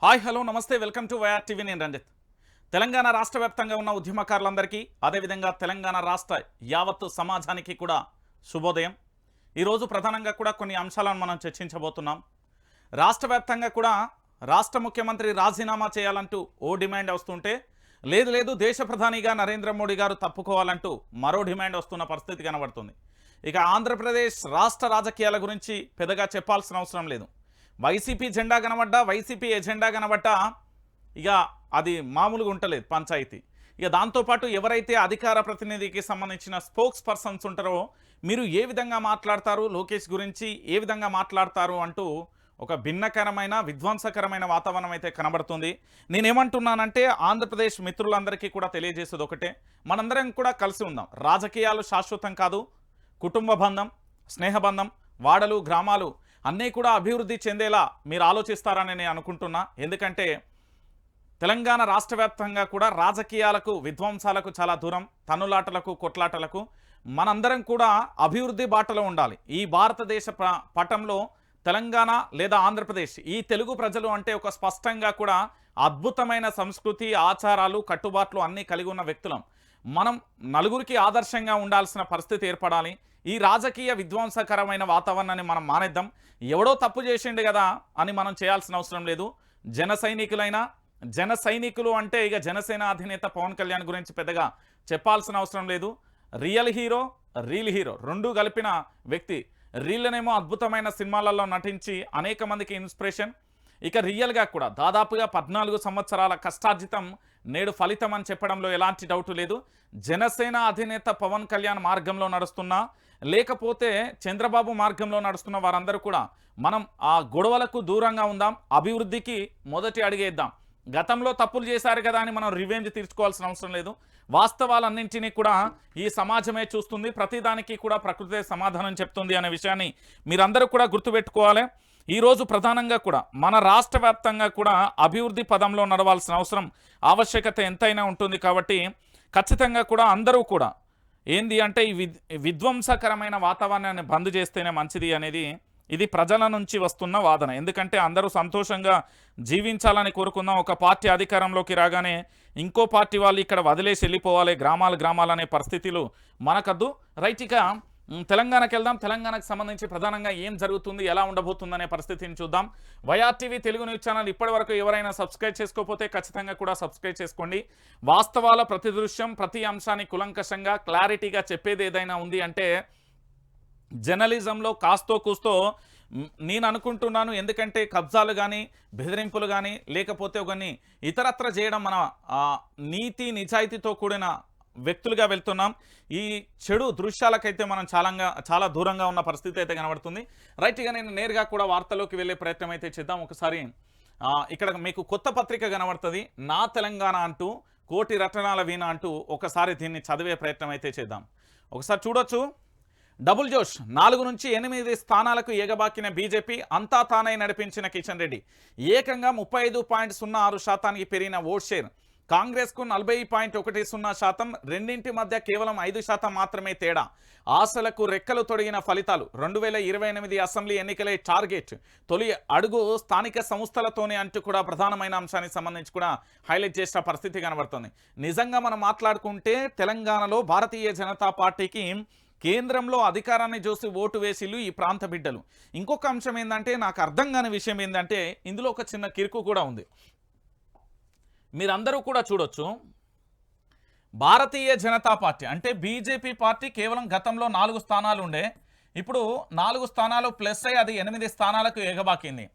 Hi hello నమస్తే welcome to YR TV. నేను రంజిత్. తెలంగాణ రాష్ట్ర వ్యాప్తంగా ఉన్న ఉద్యమకారులందరికీ అదేవిధంగా తెలంగాణ రాష్ట్ర యావత్తు సమాజానికి కూడా శుభోదయం. ఈరోజు ప్రధానంగా కూడా కొన్ని అంశాలను మనం చర్చించబోతున్నాం. రాష్ట్ర వ్యాప్తంగా కూడా రాష్ట్ర ముఖ్యమంత్రి రాజీనామా చేయాలంటూ ఓ డిమాండ్ వస్తుంటే, లేదు దేశ ప్రధానిగా నరేంద్ర మోడీ గారు తప్పుకోవాలంటూ మరో డిమాండ్ వస్తున్న పరిస్థితి కనబడుతుంది. ఇక ఆంధ్రప్రదేశ్ రాష్ట్ర రాజకీయాల గురించి పెద్దగా చెప్పాల్సిన అవసరం లేదు. వైసీపీ జెండా కనబడ్డా, వైసీపీ ఎజెండా కనబడ్డా ఇక అది మామూలుగా ఉంటలేదు పంచాయతీ. ఇక దాంతోపాటు ఎవరైతే అధికార ప్రతినిధికి సంబంధించిన స్పోక్స్ పర్సన్స్ ఉంటారో మీరు ఏ విధంగా మాట్లాడతారు, లోకేష్ గురించి ఏ విధంగా మాట్లాడతారు అంటూ ఒక భిన్నకరమైన విధ్వంసకరమైన వాతావరణం అయితే కనబడుతుంది. నేనేమంటున్నానంటే ఆంధ్రప్రదేశ్ మిత్రులందరికీ కూడా తెలియజేసేది ఒకటే, మనందరం కూడా కలిసి ఉందాం. రాజకీయాలు శాశ్వతం కాదు. కుటుంబ బంధం, స్నేహబంధం, వాడలు గ్రామాలు అన్నీ కూడా అభివృద్ధి చెందేలా మీరు ఆలోచిస్తారని నేను అనుకుంటున్నా. ఎందుకంటే తెలంగాణ రాష్ట్ర వ్యాప్తంగా కూడా రాజకీయాలకు విధ్వంసాలకు చాలా దూరం, తన్నులాటలకు కొట్లాటలకు. మనందరం కూడా అభివృద్ధి బాటలో ఉండాలి. ఈ భారతదేశ పటంలో తెలంగాణ లేదా ఆంధ్రప్రదేశ్, ఈ తెలుగు ప్రజలు అంటే ఒక స్పష్టంగా కూడా అద్భుతమైన సంస్కృతి, ఆచారాలు, కట్టుబాట్లు అన్నీ కలిగి ఉన్న వ్యక్తులం. మనం నలుగురికి ఆదర్శంగా ఉండాల్సిన పరిస్థితి ఏర్పడాలి. ఈ రాజకీయ విధ్వంసకరమైన వాతావరణాన్ని మనం మానేద్దాం. ఎవడో తప్పు చేసిండు కదా అని మనం చేయాల్సిన అవసరం లేదు. జన సైనికులు అంటే ఇక జనసేన అధినేత పవన్ కళ్యాణ్ గురించి పెద్దగా చెప్పాల్సిన అవసరం లేదు. రియల్ హీరో, రీల్ హీరో రెండూ కలిపిన వ్యక్తి. రీల్నేమో అద్భుతమైన సినిమాలలో నటించి అనేక మందికి ఇన్స్పిరేషన్. ఇక రియల్గా కూడా దాదాపుగా 14 సంవత్సరాల కష్టార్జితం నేడు ఫలితం అని చెప్పడంలో ఎలాంటి డౌట్ లేదు. జనసేన అధినేత పవన్ కళ్యాణ్ మార్గంలో నడుస్తున్నా, లేకపోతే చంద్రబాబు మార్గంలో నడుస్తున్న వారందరూ కూడా మనం ఆ గొడవలకు దూరంగా ఉందాం, అభివృద్ధికి మొదటి అడిగేద్దాం. గతంలో తప్పులు చేశారు కదా అని మనం రివెంజ్ తీర్చుకోవాల్సిన అవసరం లేదు. వాస్తవాలన్నింటినీ కూడా ఈ సమాజమే చూస్తుంది. ప్రతిదానికి కూడా ప్రకృతే సమాధానం చెప్తుంది అనే విషయాన్ని మీరందరూ కూడా గుర్తుపెట్టుకోవాలి. ఈరోజు ప్రధానంగా కూడా మన రాష్ట్ర వ్యాప్తంగా కూడా అభివృద్ధి పదంలో నడవాల్సిన అవసరం, ఆవశ్యకత ఎంతైనా ఉంటుంది. కాబట్టి ఖచ్చితంగా కూడా అందరూ కూడా ఏంది అంటే ఈ విధ్వంసకరమైన వాతావరణాన్ని బంద్ చేస్తేనే మంచిది అనేది ఇది ప్రజల నుంచి వస్తున్న వాదన. ఎందుకంటే అందరూ సంతోషంగా జీవించాలని కోరుకుందాం. ఒక పార్టీ అధికారంలోకి రాగానే ఇంకో పార్టీ వాళ్ళు ఇక్కడ వదిలేసి వెళ్ళిపోవాలి, గ్రామాలు అనే పరిస్థితులు మనకద్దు. రైట్, ఇక తెలంగాణకి వెళ్దాం. తెలంగాణకు సంబంధించి ప్రధానంగా ఏం జరుగుతుంది, ఎలా ఉండబోతుందనే పరిస్థితిని చూద్దాం. YR TV Telugu news channel ఇప్పటివరకు ఎవరైనా సబ్స్క్రైబ్ చేసుకోకపోతే ఖచ్చితంగా కూడా సబ్స్క్రైబ్ చేసుకోండి. వాస్తవాల ప్రతి దృశ్యం, ప్రతి అంశాన్ని కులంకషంగా క్లారిటీగా చెప్పేది ఏదైనా ఉంది అంటే జర్నలిజంలో కాస్తో కూస్తో నేను అనుకుంటున్నాను. ఎందుకంటే కబ్జాలు కానీ, బెదిరింపులు కానీ, లేకపోతే కొన్ని ఇతరత్ర చేయడం మన నీతి నిజాయితీతో కూడిన వ్యక్తులుగా వెళ్తున్నాం. ఈ చెడు దృశ్యాలకైతే మనం చాలా దూరంగా ఉన్న పరిస్థితి అయితే కనబడుతుంది. రైట్, ఇక నేను నేరుగా కూడా వార్తలోకి వెళ్ళే ప్రయత్నం అయితే చేద్దాం. ఒకసారి ఇక్కడ మీకు కొత్త పత్రిక కనబడుతుంది, నా తెలంగాణ అంటూ, కోటి రటనాల వీణ అంటూ. ఒకసారి దీన్ని చదివే ప్రయత్నం అయితే చేద్దాం. ఒకసారి చూడొచ్చు. డబుల్ జోష్, 4 నుంచి 8 స్థానాలకు ఎగబాకిన బీజేపీ, అంతా తానై నడిపించిన కిషన్ రెడ్డి. ఏకంగా 35.06% పెరిగిన ఓట్ షేర్. కాంగ్రెస్కు 40.10%, రెండింటి మధ్య కేవలం 5% మాత్రమే తేడా. ఆశలకు రెక్కలు తొడిగిన ఫలితాలు. 2028 అసెంబ్లీ ఎన్నికలే టార్గెట్. తొలి అడుగు స్థానిక సంస్థలతోనే అంటూ కూడా ప్రధానమైన అంశానికి సంబంధించి కూడా హైలైట్ చేసిన పరిస్థితి కనబడుతుంది. నిజంగా మనం మాట్లాడుకుంటే తెలంగాణలో భారతీయ జనతా పార్టీకి కేంద్రంలో అధికారాన్ని చూసి ఓటు వేసిళ్ళు ఈ ప్రాంత బిడ్డలు. ఇంకొక అంశం ఏంటంటే, నాకు అర్థం కాని విషయం ఏంటంటే, ఇందులో ఒక చిన్న కిరుకు కూడా ఉంది. మీరందరూ కూడా చూడొచ్చు. భారతీయ జనతా పార్టీ అంటే బీజేపీ పార్టీ కేవలం గతంలో 4 స్థానాలు ఉండే, ఇప్పుడు 4 స్థానాలు ప్లస్ అయ్యి అది 8 స్థానాలకు ఎగబాకింది.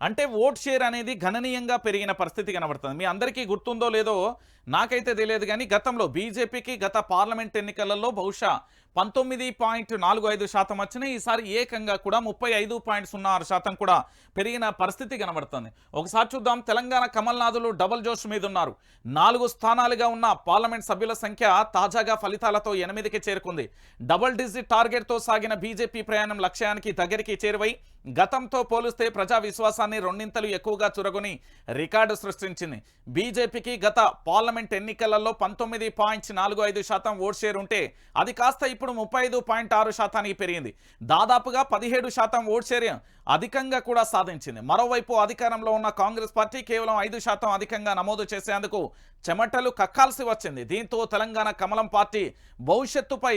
అంటే ఓట్ షేర్ అనేది గణనీయంగా పెరిగిన పరిస్థితి కనబడుతుంది. మీ అందరికీ గుర్తుందో లేదో నాకైతే తెలియదు, కానీ గతంలో బీజేపీకి గత పార్లమెంట్ ఎన్నికలలో బహుశా 19.45% వచ్చినాయి. ఈసారి ఏకంగా కూడా 35.06% కూడా పెరిగిన పరిస్థితి కనబడుతుంది. ఒకసారి చూద్దాం. తెలంగాణ కమల్నాథులు డబుల్ జోష్ మీద ఉన్నారు. 4 స్థానాలుగా ఉన్న పార్లమెంట్ సభ్యుల సంఖ్య తాజాగా ఫలితాలతో 8కి చేరుకుంది. డబుల్ డిజిట్ టార్గెట్తో సాగిన బీజేపీ ప్రయాణం లక్ష్యానికి దగ్గరికి చేరువై గతంతో పోలిస్తే ప్రజా విశ్వాసాన్ని 2 ఎక్కువగా చురగొని రికార్డు సృష్టించింది. బీజేపీకి గత పార్లమెంట్ ఎన్నికలలో 19.45% ఓట్ షేర్ ఉంటే అది కాస్త ఇప్పుడు 35.6% పెరిగింది. దాదాపుగా 17% ఓట్ షేర్ అధికంగా కూడా సాధించింది. మరోవైపు అధికారంలో ఉన్న కాంగ్రెస్ పార్టీ కేవలం 5% అధికంగా నమోదు చేసేందుకు చెమటలు కక్కాల్సి వచ్చింది. దీంతో తెలంగాణ కమలం పార్టీ భవిష్యత్తుపై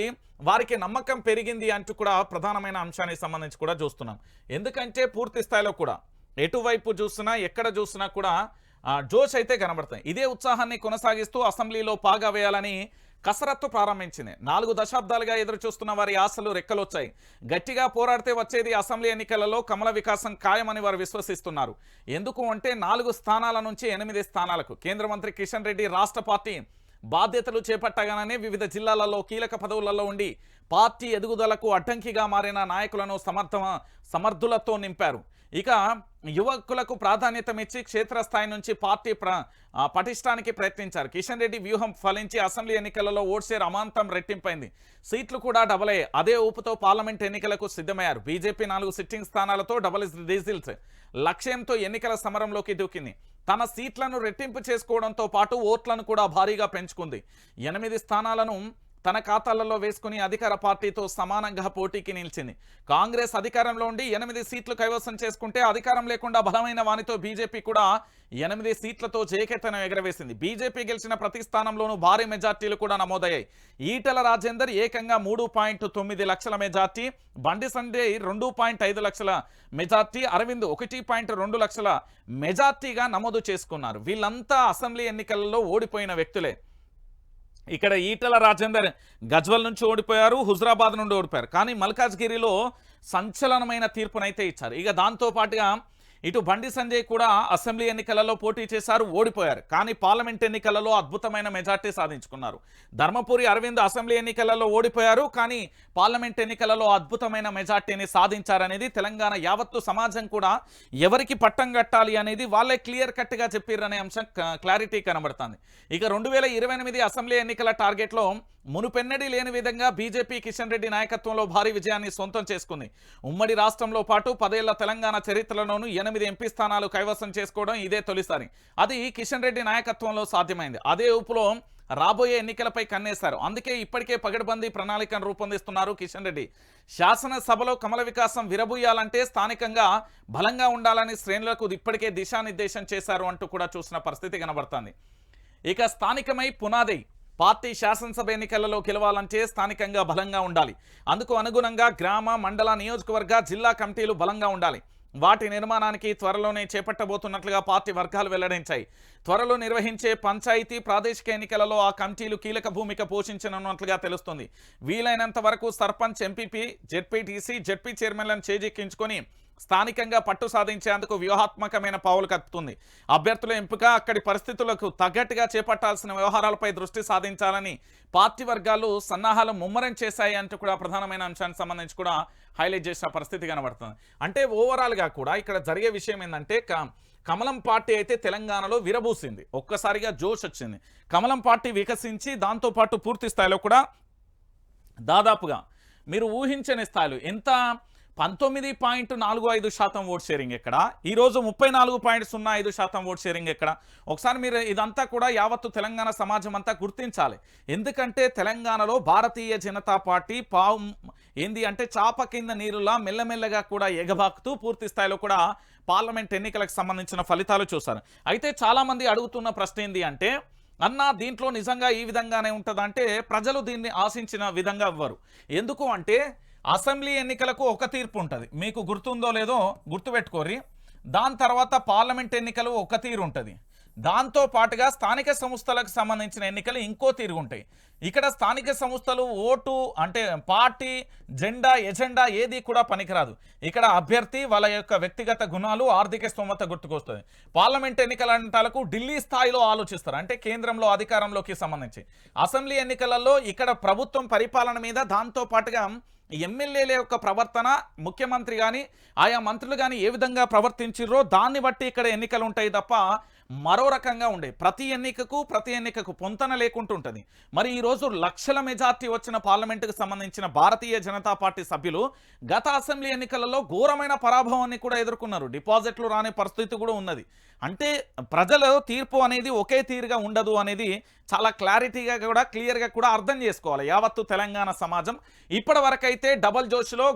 వారికి నమ్మకం పెరిగింది అంటూ కూడా ప్రధానమైన అంశానికి సంబంధించి కూడా చూస్తున్నాం. ఎందుకంటే పూర్తి స్థాయిలో కూడా ఎటువైపు చూసినా ఎక్కడ చూసినా కూడా జోష్ అయితే కనబడుతుంది. ఇదే ఉత్సాహాన్ని కొనసాగిస్తూ అసెంబ్లీలో పాగా వేయాలని కసరత్తు ప్రారంభించింది. 4 దశాబ్దాలుగా ఎదురు చూస్తున్న వారి ఆశలు రెక్కలొచ్చాయి. గట్టిగా పోరాడితే వచ్చేది అసెంబ్లీ ఎన్నికలలో కమల వికాసం ఖాయమని వారు విశ్వసిస్తున్నారు. ఎందుకు అంటే 4 స్థానాల నుంచి 8 స్థానాలకు కేంద్ర మంత్రి కిషన్ రెడ్డి రాష్ట్ర పార్టీ బాధ్యతలు చేపట్టగానే వివిధ జిల్లాలలో కీలక పదవులలో ఉండి పార్టీ ఎదుగుదలకు అడ్డంకిగా మారిన నాయకులను సమర్థులతో నింపారు. ఇక యువకులకు ప్రాధాన్యతమిచ్చి క్షేత్రస్థాయి నుంచి పార్టీ పటిష్టానికి ప్రయత్నించారు. కిషన్ రెడ్డి వ్యూహం ఫలించి అసెంబ్లీ ఎన్నికలలో ఓట్ షేర్ అమాంతం రెట్టింపైంది. సీట్లు కూడా డబల్ అయ్యాయి. అదే ఊపుతో పార్లమెంట్ ఎన్నికలకు సిద్ధమయ్యారు. బీజేపీ 4 సిట్టింగ్ స్థానాలతో డబల్ డిజిల్స్ లక్ష్యంతో ఎన్నికల సమరంలోకి దూకింది. తన సీట్లను రెట్టింపు చేసుకోవడంతో పాటు ఓట్లను కూడా భారీగా పెంచుకుంది. 8 స్థానాలను తన ఖాతాలలో వేసుకుని అధికార పార్టీతో సమానంగా పోటీకి నిలిచింది. కాంగ్రెస్ అధికారంలో ఉండి 8 సీట్లు కైవసం చేసుకుంటే అధికారం లేకుండా బలమైన వానితో బీజేపీ కూడా 8 సీట్లతో జయకేతనం ఎగరవేసింది. బీజేపీ గెలిచిన ప్రతి స్థానంలోనూ భారీ మెజార్టీలు కూడా నమోదయ్యాయి. ఈటల రాజేందర్ ఏకంగా 3.9 లక్షల మెజార్టీ, బండి సంజయ్ 2.5 లక్షల మెజార్టీ, అరవింద్ 1.2 లక్షల మెజార్టీగా నమోదు చేసుకున్నారు. వీళ్ళంతా అసెంబ్లీ ఎన్నికలలో ఓడిపోయిన వ్యక్తులే. ఇక్కడ ఈటల రాజేందర్ గజ్వల్ నుంచి ఓడిపోయారు, హుజరాబాద్ నుండి ఓడిపోయారు. కానీ మల్కాజ్గిరిలో సంచలనమైన తీర్పునైతే ఇచ్చారు. ఇక దాంతో పాటుగా ఇటు బండి సంజయ్ కూడా అసెంబ్లీ ఎన్నికలలో పోటీ చేశారు, ఓడిపోయారు. కానీ పార్లమెంట్ ఎన్నికలలో అద్భుతమైన మెజార్టీ సాధించుకున్నారు. ధర్మపురి అరవింద్ అసెంబ్లీ ఎన్నికలలో ఓడిపోయారు, కానీ పార్లమెంట్ ఎన్నికలలో అద్భుతమైన మెజార్టీని సాధించారనేది తెలంగాణ యావత్తు సమాజం కూడా ఎవరికి పట్టం కట్టాలి అనేది వాళ్ళే క్లియర్ కట్గా చెప్పారనే అంశం క్లారిటీ కనబడుతుంది. ఇక 2028 అసెంబ్లీ ఎన్నికల టార్గెట్లో మునుపెన్నడీ లేని విధంగా బీజేపీ కిషన్ రెడ్డి నాయకత్వంలో భారీ విజయాన్ని సొంతం చేసుకుంది. ఉమ్మడి రాష్ట్రంలో పాటు 10 ఏళ్ల తెలంగాణ చరిత్రలోనూ 8 ఎంపీ స్థానాలు కైవసం చేసుకోవడం ఇదే తొలిసారి. అది కిషన్ రెడ్డి నాయకత్వంలో సాధ్యమైంది. అదే ఊపులో రాబోయే ఎన్నికలపై కన్నేశారు. అందుకే ఇప్పటికే పగడ్బందీ ప్రణాళికను రూపొందిస్తున్నారు కిషన్ రెడ్డి. శాసనసభలో కమల వికాసం విరబూయాలంటే స్థానికంగా బలంగా ఉండాలని శ్రేణులకు ఇప్పటికే దిశానిర్దేశం చేశారు అంటూ కూడా చూసిన పరిస్థితి కనబడుతుంది. ఇక స్థానికమై పునాది పార్టీ శాసనసభ ఎన్నికలలో గెలవాలంటే స్థానికంగా బలంగా ఉండాలి. అందుకు అనుగుణంగా గ్రామ, మండల, నియోజకవర్గ, జిల్లా కమిటీలు బలంగా ఉండాలి. వాటి నిర్మాణానికి త్వరలోనే చేపట్టబోతున్నట్లుగా పార్టీ వర్గాలు వెల్లడించాయి. త్వరలో నిర్వహించే పంచాయతీ, ప్రాదేశిక ఎన్నికలలో ఆ కమిటీలు కీలక భూమిక పోషించనున్నట్లుగా తెలుస్తుంది. వీలైనంత వరకు సర్పంచ్, ఎంపీపీ, జెడ్పీటీసీ, జెడ్పీ చైర్మన్లను చేజిక్కించుకొని స్థానికంగా పట్టు సాధించేందుకు వ్యూహాత్మకమైన పావులు కలుపుతుంది. అభ్యర్థుల ఎంపిక, అక్కడి పరిస్థితులకు తగ్గట్టుగా చేపట్టాల్సిన వ్యవహారాలపై దృష్టి సాధించాలని పార్టీ వర్గాలు సన్నాహాలు ముమ్మరం చేశాయి అంటూ కూడా ప్రధానమైన అంశానికి సంబంధించి కూడా హైలైట్ చేసిన పరిస్థితి కనబడుతుంది. అంటే ఓవరాల్గా కూడా ఇక్కడ జరిగే విషయం ఏంటంటే కమలం పార్టీ అయితే తెలంగాణలో విరబూసింది. ఒక్కసారిగా జోష్ వచ్చింది. కమలం పార్టీ వికసించి దాంతోపాటు పూర్తి స్థాయిలో కూడా దాదాపుగా మీరు ఊహించని స్థాయిలో ఎంత 19.45% ఓట్ షేరింగ్ ఎక్కడ, ఈరోజు 34.05% ఓట్ షేరింగ్ ఎక్కడ. ఒకసారి మీరు ఇదంతా కూడా యావత్తు తెలంగాణ సమాజం అంతా గుర్తించాలి. ఎందుకంటే తెలంగాణలో భారతీయ జనతా పార్టీ ఏంది అంటే చాప కింద నీరులా మెల్లమెల్లగా కూడా ఎగబాకుతూ పూర్తి స్థాయిలో కూడా పార్లమెంట్ ఎన్నికలకు సంబంధించిన ఫలితాలు చూశారు. అయితే చాలామంది అడుగుతున్న ప్రశ్న ఏంది అంటే, అన్నా దీంట్లో నిజంగా ఈ విధంగానే ఉంటుందంటే ప్రజలు దీన్ని ఆశించిన విధంగా ఇవ్వరు. ఎందుకు అంటే అసెంబ్లీ ఎన్నికలకు ఒక తీర్పు ఉంటుంది, మీకు గుర్తుందో లేదో గుర్తుపెట్టుకోరి. దాని తర్వాత పార్లమెంట్ ఎన్నికలు ఒక తీరు ఉంటుంది. దాంతో పాటుగా స్థానిక సంస్థలకు సంబంధించిన ఎన్నికలు ఇంకో తీరు ఉంటాయి. ఇక్కడ స్థానిక సంస్థలు ఓటు అంటే పార్టీ జెండా ఎజెండా ఏది కూడా పనికిరాదు. ఇక్కడ అభ్యర్థి వాళ్ళ యొక్క వ్యక్తిగత గుణాలు, ఆర్థిక స్తోమత గుర్తుకొస్తుంది. పార్లమెంట్ ఎన్నికలంటాలకు ఢిల్లీ స్థాయిలో ఆలోచిస్తారు, అంటే కేంద్రంలో అధికారంలోకి సంబంధించి. అసెంబ్లీ ఎన్నికలలో ఇక్కడ ప్రభుత్వం పరిపాలన మీద, దాంతో పాటుగా ఎమ్మెల్యేల యొక్క ప్రవర్తన, ముఖ్యమంత్రి కానీ ఆయా మంత్రులు కానీ ఏ విధంగా ప్రవర్తించిర్రో దాన్ని బట్టి ఇక్కడ ఎన్నికలు ఉంటాయి తప్ప మరో రకంగా ఉండే. ప్రతి ఎన్నికకు పొంతన లేకుంటుంటుంది. మరి ఈరోజు లక్షల మెజార్టీ వచ్చిన పార్లమెంటుకు సంబంధించిన భారతీయ జనతా పార్టీ సభ్యులు గత అసెంబ్లీ ఎన్నికలలో ఘోరమైన పరాభవాన్ని కూడా ఎదుర్కొన్నారు. డిపాజిట్లు రాని పరిస్థితి కూడా ఉన్నది. అంటే ప్రజల తీర్పు అనేది ఒకే తీరుగా ఉండదు అనేది చాలా క్లారిటీగా కూడా క్లియర్గా కూడా అర్థం చేసుకోవాలి యావత్తు తెలంగాణ సమాజం. ఇప్పటి వరకైతే డబల్ జోష్లో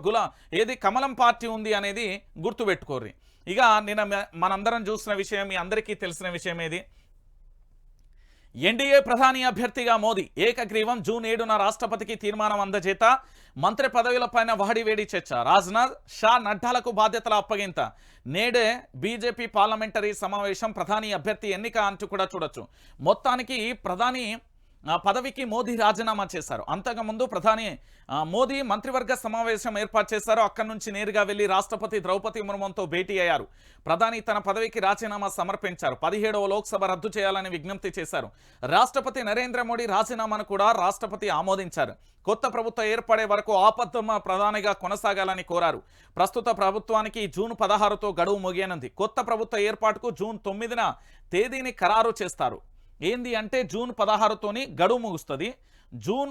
ఏది కమలం పార్టీ ఉంది అనేది గుర్తుపెట్టుకోర్రి. ఇక నిన్న మనందరం చూసిన విషయం, మీ అందరికీ తెలిసిన విషయం ఏది, ఎన్డీఏ ప్రధాని అభ్యర్థిగా మోదీ ఏకగ్రీవం. జూన్ 7న రాష్ట్రపతికి తీర్మానం అందజేత. మంత్రి పదవులపైన వహడివేడి చర్చ. రాజ్నాథ్ షా నడ్డాలకు బాధ్యతల అప్పగింత. నేడే బీజేపీ పార్లమెంటరీ సమావేశం. ప్రధాని అభ్యర్థి ఎన్నిక అంటూ కూడా చూడొచ్చు. మొత్తానికి ప్రధాని పదవికి మోదీ రాజీనామా చేశారు. అంతకుముందు ప్రధాని మోదీ మంత్రివర్గ సమావేశం ఏర్పాటు చేశారు. అక్కడి నుంచి నేరుగా వెళ్లి రాష్ట్రపతి ద్రౌపది ముర్ముతో భేటీ అయ్యారు. ప్రధాని తన పదవికి రాజీనామా సమర్పించారు. 17వ లోక్సభ రద్దు చేయాలని విజ్ఞప్తి చేశారు. రాష్ట్రపతి నరేంద్ర మోడీ రాజీనామాను కూడా రాష్ట్రపతి ఆమోదించారు. కొత్త ప్రభుత్వం ఏర్పడే వరకు ఆపద్ధర్మ ప్రధానిగా కొనసాగాలని కోరారు. ప్రస్తుత ప్రభుత్వానికి జూన్ 16తో గడువు ముగియనుంది. కొత్త ప్రభుత్వ ఏర్పాటుకు జూన్ 9న తేదీని ఖరారు చేస్తారు. ఏంది అంటే జూన్ 16తోని గడువు ముగుస్తుంది. జూన్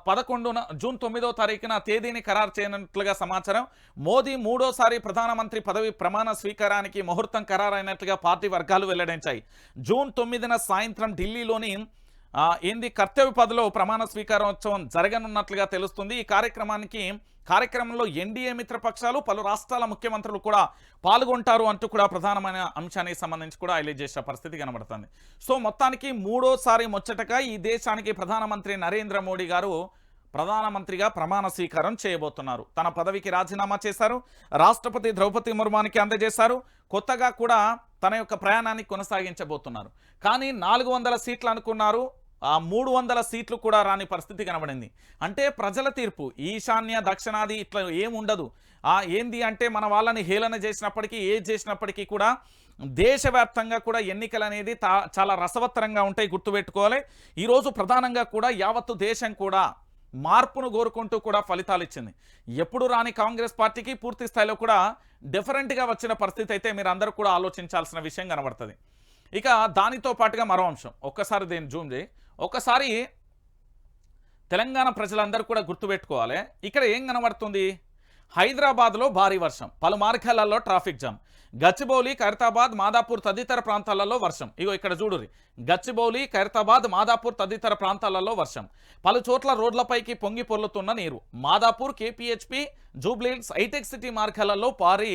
9వ తారీఖున తేదీని ఖరారు చేయనట్లుగా సమాచారం. మోదీ మూడోసారి ప్రధానమంత్రి పదవి ప్రమాణ స్వీకారానికి ముహూర్తం ఖరారైనట్లుగా పార్టీ వర్గాలు వెల్లడించాయి. జూన్ 9న సాయంత్రం ఢిల్లీలోని కర్తవ్య పదవిలో ప్రమాణ స్వీకారోత్సవం జరగనున్నట్లుగా తెలుస్తుంది. ఈ కార్యక్రమంలో ఎన్డీఏ మిత్రపక్షాలు పలు రాష్ట్రాల ముఖ్యమంత్రులు కూడా పాల్గొంటారు అంటూ కూడా ప్రధానమైన అంశానికి సంబంధించి కూడా హైలైట్ చేసే పరిస్థితి కనబడుతుంది. సో మొత్తానికి మూడోసారి ముచ్చటగా ఈ దేశానికి ప్రధానమంత్రి నరేంద్ర మోడీ గారు ప్రధానమంత్రిగా ప్రమాణ స్వీకారం చేయబోతున్నారు. తన పదవికి రాజీనామా చేశారు. రాష్ట్రపతి ద్రౌపది ముర్ముకి అందజేశారు. కొత్తగా కూడా తన యొక్క ప్రయాణాన్ని కొనసాగించబోతున్నారు. కానీ 400 సీట్లు అనుకున్నారు. 300 సీట్లు కూడా రాని పరిస్థితి కనబడింది. అంటే ప్రజల తీర్పు ఈశాన్య దక్షిణాది ఇట్లా ఏముండదు. ఏంది అంటే మన వాళ్ళని హేళన చేసినప్పటికీ చేసినప్పటికీ కూడా దేశవ్యాప్తంగా కూడా ఎన్నికలు అనేది చాలా రసవత్తరంగా ఉంటాయి, గుర్తుపెట్టుకోవాలి. ఈరోజు ప్రధానంగా కూడా యావత్తు దేశం కూడా మార్పును కోరుకుంటూ కూడా ఫలితాలు ఇచ్చింది. ఎప్పుడు రాని కాంగ్రెస్ పార్టీకి పూర్తి స్థాయిలో కూడా డిఫరెంట్గా వచ్చిన పరిస్థితి అయితే మీరు అందరూ కూడా ఆలోచించాల్సిన విషయం కనబడుతుంది. ఇక దానితో పాటుగా మరో అంశం, ఒక్కసారి దీన్ని జూమ్ చేయి. ఒక్కసారి తెలంగాణ ప్రజలందరూ కూడా గుర్తుపెట్టుకోవాలి. ఇక్కడ ఏం కనబడుతుంది, హైదరాబాద్లో భారీ వర్షం, పలు మార్గాలలో ట్రాఫిక్ జామ్. గచ్చిబౌలి, ఖైరతాబాద్, మాదాపూర్ తదితర ప్రాంతాలలో వర్షం. ఇగో ఇక్కడ చూడురి, గచ్చిబౌలి, ఖైరతాబాద్, మాదాపూర్ తదితర ప్రాంతాలలో వర్షం. పలు చోట్ల రోడ్లపైకి పొంగి పొర్లుతున్న నీరు. Madhapur, KPHP, Jubilee Hills, hitech city మార్గాలలో భారీ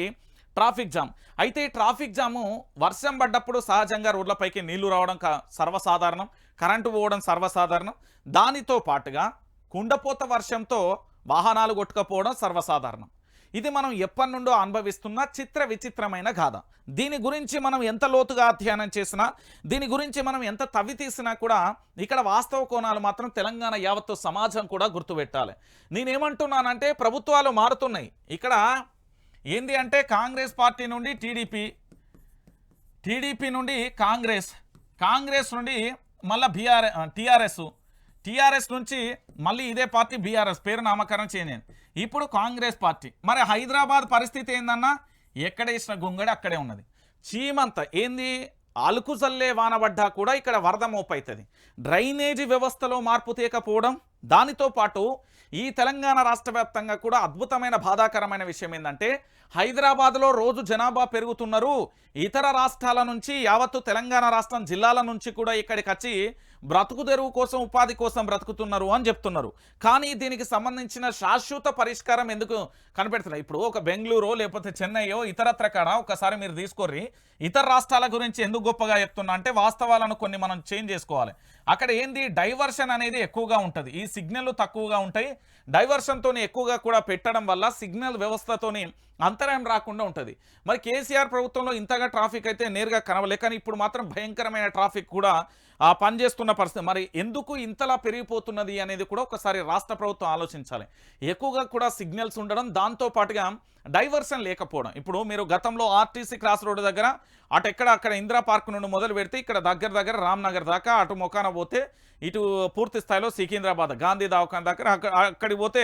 ట్రాఫిక్ జామ్. అయితే ట్రాఫిక్ జాము వర్షం పడ్డప్పుడు సహజంగా రోడ్లపైకి నీళ్లు రావడం సర్వసాధారణం, కరెంటు పోవడం సర్వసాధారణం. దానితో పాటుగా కుండపోత వర్షంతో వాహనాలు కొట్టుకపోవడం సర్వసాధారణం. ఇది మనం ఎప్పటి నుండో అనుభవిస్తున్న చిత్ర విచిత్రమైన గాథ. దీని గురించి మనం ఎంత లోతుగా అధ్యయనం చేసినా, దీని గురించి మనం ఎంత తవ్వి తీసినా కూడా ఇక్కడ వాస్తవ కోణాలు మాత్రం తెలంగాణ యావత్తు సమాజం కూడా గుర్తుపెట్టాలి. నేనేమంటున్నానంటే ప్రభుత్వాలు మారుతున్నాయి. ఇక్కడ ఏంది అంటే కాంగ్రెస్ పార్టీ నుండి టీడీపీ నుండి కాంగ్రెస్ నుండి మళ్ళీ టీఆర్ఎస్ నుంచి మళ్ళీ ఇదే పార్టీ బీఆర్ఎస్ పేరు నామకరణం చేయలేదు. ఇప్పుడు కాంగ్రెస్ పార్టీ. మరి హైదరాబాద్ పరిస్థితి ఏందన్నా, ఎక్కడ వేసిన గుంగడి అక్కడే ఉన్నది. చీమంత ఏంది, అలుకు చల్లే వానబడ్డా కూడా ఇక్కడ వరద మోపవుతుంది. డ్రైనేజీ వ్యవస్థలో మార్పు తేకపోవడం, దానితో పాటు ఈ తెలంగాణ రాష్ట్ర వ్యాప్తంగా కూడా అద్భుతమైన బాధాకరమైన విషయం ఏంటంటే హైదరాబాద్లో రోజు జనాభా పెరుగుతున్నారు. ఇతర రాష్ట్రాల నుంచి యావత్తు తెలంగాణ రాష్ట్రం జిల్లాల నుంచి కూడా ఇక్కడికి వచ్చి బ్రతుకు తెరువు కోసం, ఉపాధి కోసం బ్రతుకుతున్నారు అని చెప్తున్నారు. కానీ దీనికి సంబంధించిన శాశ్వత పరిష్కారం ఎందుకు కనిపెడుతున్నారు? ఇప్పుడు ఒక బెంగళూరు లేకపోతే చెన్నైయో ఇతరత్ర కాడ ఒకసారి మీరు తీసుకోర్రి. ఇతర రాష్ట్రాల గురించి ఎందుకు గొప్పగా చెప్తున్నా అంటే వాస్తవాలను కొన్ని మనం చేంజ్ చేసుకోవాలి. అక్కడ ఏంది, డైవర్షన్ అనేది ఎక్కువగా ఉంటుంది, ఈ సిగ్నల్ తక్కువగా ఉంటాయి. డైవర్షన్తోని ఎక్కువగా కూడా పెట్టడం వల్ల సిగ్నల్ వ్యవస్థతోని అంతరాయం రాకుండా ఉంటుంది. మరి కేసీఆర్ ప్రభుత్వంలో ఇంతగా ట్రాఫిక్ అయితే నేరుగా కనవలే, కానీ ఇప్పుడు మాత్రం భయంకరమైన ట్రాఫిక్ కూడా పనిచేస్తున్న పరిస్థితి. మరి ఎందుకు ఇంతలా పెరిగిపోతున్నది అనేది కూడా ఒకసారి రాష్ట్ర ప్రభుత్వం ఆలోచించాలి. ఎక్కువగా కూడా సిగ్నల్స్ ఉండడం, దాంతోపాటుగా డైవర్షన్ లేకపోవడం. ఇప్పుడు మీరు గతంలో ఆర్టీసీ క్రాస్ రోడ్డు దగ్గర అక్కడ ఇందిరా పార్క్ నుండి మొదలు పెడితే ఇక్కడ దగ్గర రామ్నగర్ దాకా అటు మొకాన పోతే ఇటు పూర్తి స్థాయిలో సికింద్రాబాద్ గాంధీ దవాఖాన దగ్గర అక్కడికి పోతే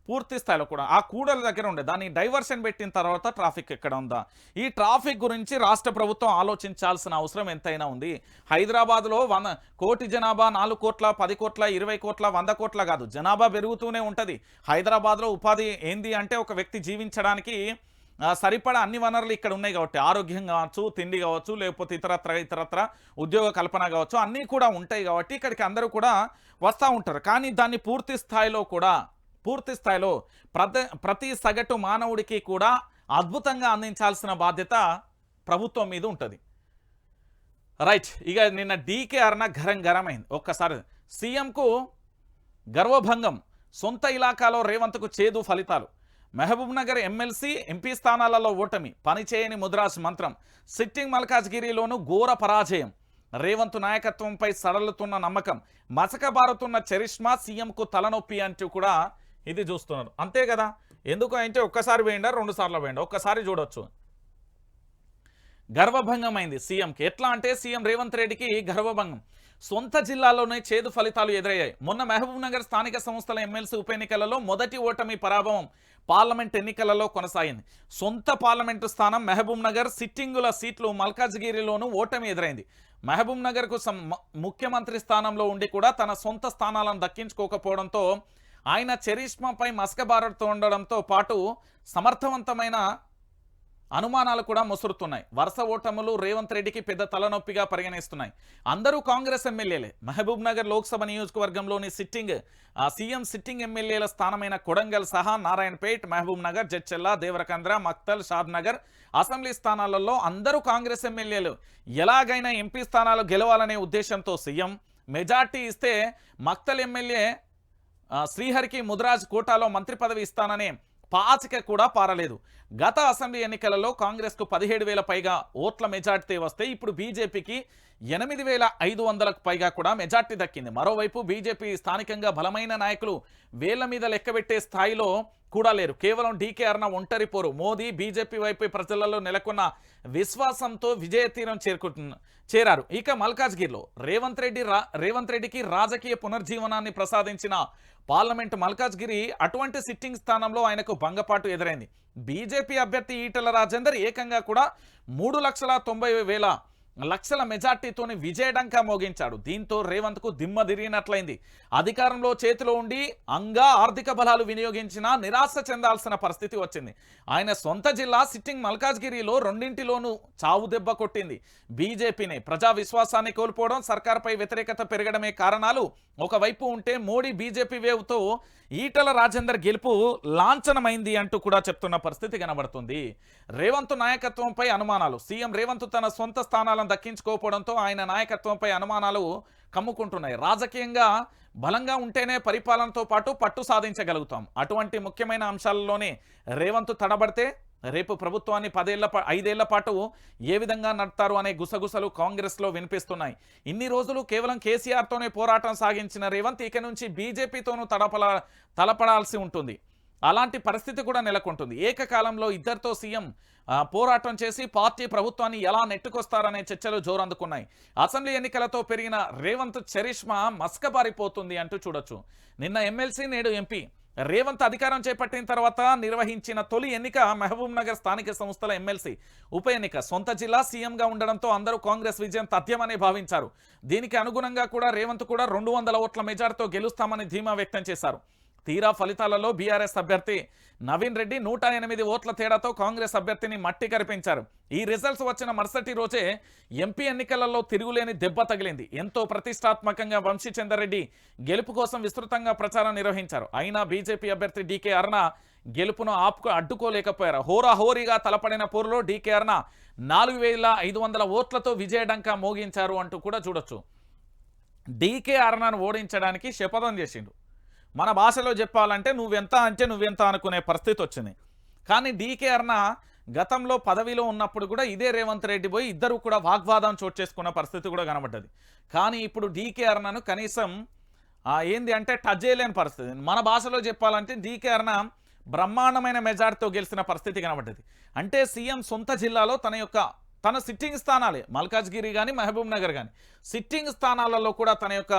పూర్తి స్థాయిలో కూడా ఆ కూడల దగ్గర ఉండే దాన్ని డైవర్షన్ పెట్టిన తర్వాత ట్రాఫిక్ ఎక్కడ ఉందా, ఈ ట్రాఫిక్ గురించి రాష్ట్ర ప్రభుత్వం ఆలోచించాల్సిన అవసరం ఎంతైనా ఉంది. హైదరాబాద్లో 100 కోటి జనాభా, 4 కోట్ల, 10 కోట్ల, 20 కోట్ల, 100 కోట్ల కాదు, జనాభా పెరుగుతూనే ఉంటుంది. హైదరాబాద్లో ఉపాధి ఏంది అంటే ఒక వ్యక్తి జీవించడానికి సరిపడా అన్ని వనరులు ఇక్కడ ఉన్నాయి కాబట్టి, ఆరోగ్యం కావచ్చు, తిండి కావచ్చు, లేకపోతే ఇతరత్ర ఉద్యోగ కల్పన కావచ్చు, అన్నీ కూడా ఉంటాయి కాబట్టి ఇక్కడికి అందరూ కూడా వస్తూ ఉంటారు. కానీ దాన్ని పూర్తి స్థాయిలో ప్రతి సగటు మానవుడికి కూడా అద్భుతంగా అందించాల్సిన బాధ్యత ప్రభుత్వం మీద ఉంటుంది. రైట్, ఇక నిన్న డీకే అరుణ గరమైంది. ఒక్కసారి సీఎంకు గర్వభంగం, సొంత ఇలాకాలో రేవంత్కు చేదు ఫలితాలు. మహబూబ్నగర్ ఎమ్మెల్సీ ఎంపీ స్థానాలలో ఓటమి, పనిచేయని ముద్రాజ్ మంత్రం. సిట్టింగ్ మల్కాజ్గిరిలోనూ ఘోర పరాజయం. రేవంత్ నాయకత్వంపై సడలుతున్న నమ్మకం, మసకబారుతున్న చరిష్మా, సీఎంకు తలనొప్పి అంటూ కూడా ఇది చూస్తున్నారు. అంతే కదా, ఎందుకు అంటే ఒక్కసారి వేయండా 2 సార్లు వేయండి, ఒక్కసారి చూడొచ్చు. గర్వభంగమైంది సీఎంకి. ఎట్లా అంటే సీఎం రేవంత్ రెడ్డికి గర్వభంగం, సొంత జిల్లాలోనే చేదు ఫలితాలు ఎదురయ్యాయి. మొన్న మహబూబ్నగర్ స్థానిక సంస్థల ఎమ్మెల్సీ ఉప ఎన్నికలలో మొదటి ఓటమి పరాభవం పార్లమెంట్ ఎన్నికలలో కొనసాగింది. సొంత పార్లమెంటు స్థానం మహబూబ్నగర్, సిట్టింగుల సీట్లు మల్కాజ్గిరిలోనూ ఓటమి ఎదురైంది. మహబూబ్నగర్కు ముఖ్యమంత్రి స్థానంలో ఉండి కూడా తన సొంత స్థానాలను దక్కించుకోకపోవడంతో ఆయన చరిష్మాపై మసకబారుతూ ఉండడంతో పాటు సమర్థవంతమైన అనుమానాలు కూడా ముసురుతున్నాయి. వరుస ఓటములు రేవంత్ రెడ్డికి పెద్ద తలనొప్పిగా పరిగణిస్తున్నాయి. అందరూ కాంగ్రెస్ ఎమ్మెల్యేలే. మహబూబ్నగర్ లోక్సభ నియోజకవర్గంలోని సీఎం సిట్టింగ్ ఎమ్మెల్యేల స్థానమైన కొడంగల్ సహా నారాయణపేట్, మహబూబ్నగర్, జడ్చెల్ల, దేవరకంద్ర, మక్తల్, షాద్నగర్ అసెంబ్లీ స్థానాలలో అందరూ కాంగ్రెస్ ఎమ్మెల్యేలు. ఎలాగైనా ఎంపీ స్థానాలు గెలవాలనే ఉద్దేశంతో సీఎం మెజార్టీ ఇస్తే మక్తల్ ఎమ్మెల్యే శ్రీహరికి ముద్రాజ్ కోటాలో మంత్రి పదవి ఇస్తాననే పాచిక కూడా పారలేదు. గత అసెంబ్లీ ఎన్నికలలో కాంగ్రెస్కు 17,000 పైగా ఓట్ల మెజార్టీ వస్తే ఇప్పుడు బీజేపీకి 8,500కు పైగా కూడా మెజార్టీ దక్కింది. మరోవైపు బీజేపీ స్థానికంగా బలమైన నాయకులు వేళ్ల మీద లెక్కబెట్టే స్థాయిలో కూడా లేరు. కేవలం డీకే అరుణ ఒంటరి పోరు. మోదీ బీజేపీ వైపు ప్రజలలో నెలకొన్న విశ్వాసంతో విజయ తీరం చేరారు. ఇక మల్కాజ్గిరిలో రేవంత్ రెడ్డికి రాజకీయ పునర్జీవనాన్ని ప్రసాదించిన పార్లమెంటు మల్కాజ్గిరి, అటువంటి సిట్టింగ్ స్థానంలో ఆయనకు భంగపాటు ఎదురైంది. బీజేపీ అభ్యర్థి ఈటల రాజేందర్ ఏకంగా కూడా 3,90,000 మెజార్టీతోని విజయడంకా మోగించాడు. దీంతో రేవంత్కు దిమ్మ తిరిగినట్లయింది. అధికారంలో చేతిలో ఉండి ఆర్థిక బలాలు వినియోగించినా నిరాశ చెందాల్సిన పరిస్థితి వచ్చింది. ఆయన సొంత జిల్లా సిట్టింగ్ మల్కాజ్గిరిలో రెండింటిలోనూ చావు దెబ్బ కొట్టింది బీజేపీనే. ప్రజా విశ్వాసాన్ని కోల్పోవడం, సర్కార్పై వ్యతిరేకత పెరగడమే కారణాలు ఒకవైపు ఉంటే, మోడీ బీజేపీ వేవ్తో ఈటల రాజేందర్ గెలుపు లాంఛనమైంది అంటూ కూడా చెప్తున్న పరిస్థితి కనబడుతుంది. రేవంత్ నాయకత్వంపై అనుమానాలు. సీఎం రేవంత్ తన సొంత స్థానాలను దక్కించుకోకపోవడంతో ఆయన నాయకత్వంపై అనుమానాలు కమ్ముకుంటున్నాయి. రాజకీయంగా బలంగా ఉంటేనే పరిపాలనతో పాటు పట్టు సాధించగలుగుతాం. అటువంటి ముఖ్యమైన అంశాలలోనే రేవంత్ తడబడితే రేపు ప్రభుత్వాన్ని 5 ఏళ్ల పాటు ఏ విధంగా నడుపుతారు అనే గుసగుసలు కాంగ్రెస్లో వినిపిస్తున్నాయి. ఇన్ని రోజులు కేవలం కేసీఆర్తోనే పోరాటం సాగించిన రేవంత్ ఇక నుంచి బీజేపీతోనూ తలపడాల్సి ఉంటుంది. అలాంటి పరిస్థితి కూడా నెలకొంటుంది. ఏకకాలంలో ఇద్దరితో సీఎం పోరాటం చేసి పార్టీ ప్రభుత్వాన్ని ఎలా నెట్టుకొస్తారనే చర్చలు జోరందుకున్నాయి. అసెంబ్లీ ఎన్నికలతో పెరిగిన రేవంత్ చరిష్మా మస్కబారిపోతుంది అంటూ చూడొచ్చు. నిన్న ఎమ్మెల్సీ, నేడు ఎంపీ. రేవంత్ అధికారం చేపట్టిన తర్వాత నిర్వహించిన తొలి ఎన్నిక మహబూబ్నగర్ స్థానిక సంస్థల ఎమ్మెల్సీ ఉప ఎన్నిక. సొంత జిల్లా సీఎంగా ఉండడంతో అందరూ కాంగ్రెస్ విజయం తథ్యమని భావించారు. దీనికి అనుగుణంగా కూడా రేవంత్ కూడా 200 ఓట్ల మెజార్టీతో గెలుస్తామని ధీమా వ్యక్తం చేశారు. తీరా ఫలితాలలో బీఆర్ఎస్ అభ్యర్థి నవీన్ రెడ్డి 108 ఓట్ల తేడాతో కాంగ్రెస్ అభ్యర్థిని మట్టి కరిపించారు. ఈ రిజల్ట్స్ వచ్చిన మరుసటి రోజే ఎంపీ ఎన్నికలలో తిరుగులేని దెబ్బ తగిలింది. ఎంతో ప్రతిష్టాత్మకంగా వంశీచందర్ రెడ్డి గెలుపు కోసం విస్తృతంగా ప్రచారం నిర్వహించారు. అయినా బీజేపీ అభ్యర్థి డీకే అరుణ గెలుపును అడ్డుకోలేకపోయారు. హోరాహోరీగా తలపడిన పోరులో డీకే అరుణ 4,500 ఓట్లతో విజయడంకా మోగించారు అంటూ కూడా చూడొచ్చు. డీకే అరుణను ఓడించడానికి శపథం చేసిండు. మన భాషలో చెప్పాలంటే నువ్వెంత అంటే నువ్వెంత అనుకునే పరిస్థితి వచ్చింది. కానీ డీకే అరుణ గతంలో పదవిలో ఉన్నప్పుడు కూడా ఇదే రేవంత్ రెడ్డి పోయి ఇద్దరు కూడా వాగ్వాదం చోటు చేసుకున్న పరిస్థితి కూడా కనబడ్డది. కానీ ఇప్పుడు డీకే అరుణను కనీసం ఏంది అంటే టచ్ చేయలేని పరిస్థితి. మన భాషలో చెప్పాలంటే డీకే అరుణ బ్రహ్మాండమైన మెజార్టీతో గెలిచిన పరిస్థితి కనబడ్డది. అంటే సీఎం సొంత జిల్లాలో తన సిట్టింగ్ స్థానాలే, మల్కాజ్గిరి కానీ మహబూబ్ నగర్ కానీ సిట్టింగ్ స్థానాలలో కూడా తన యొక్క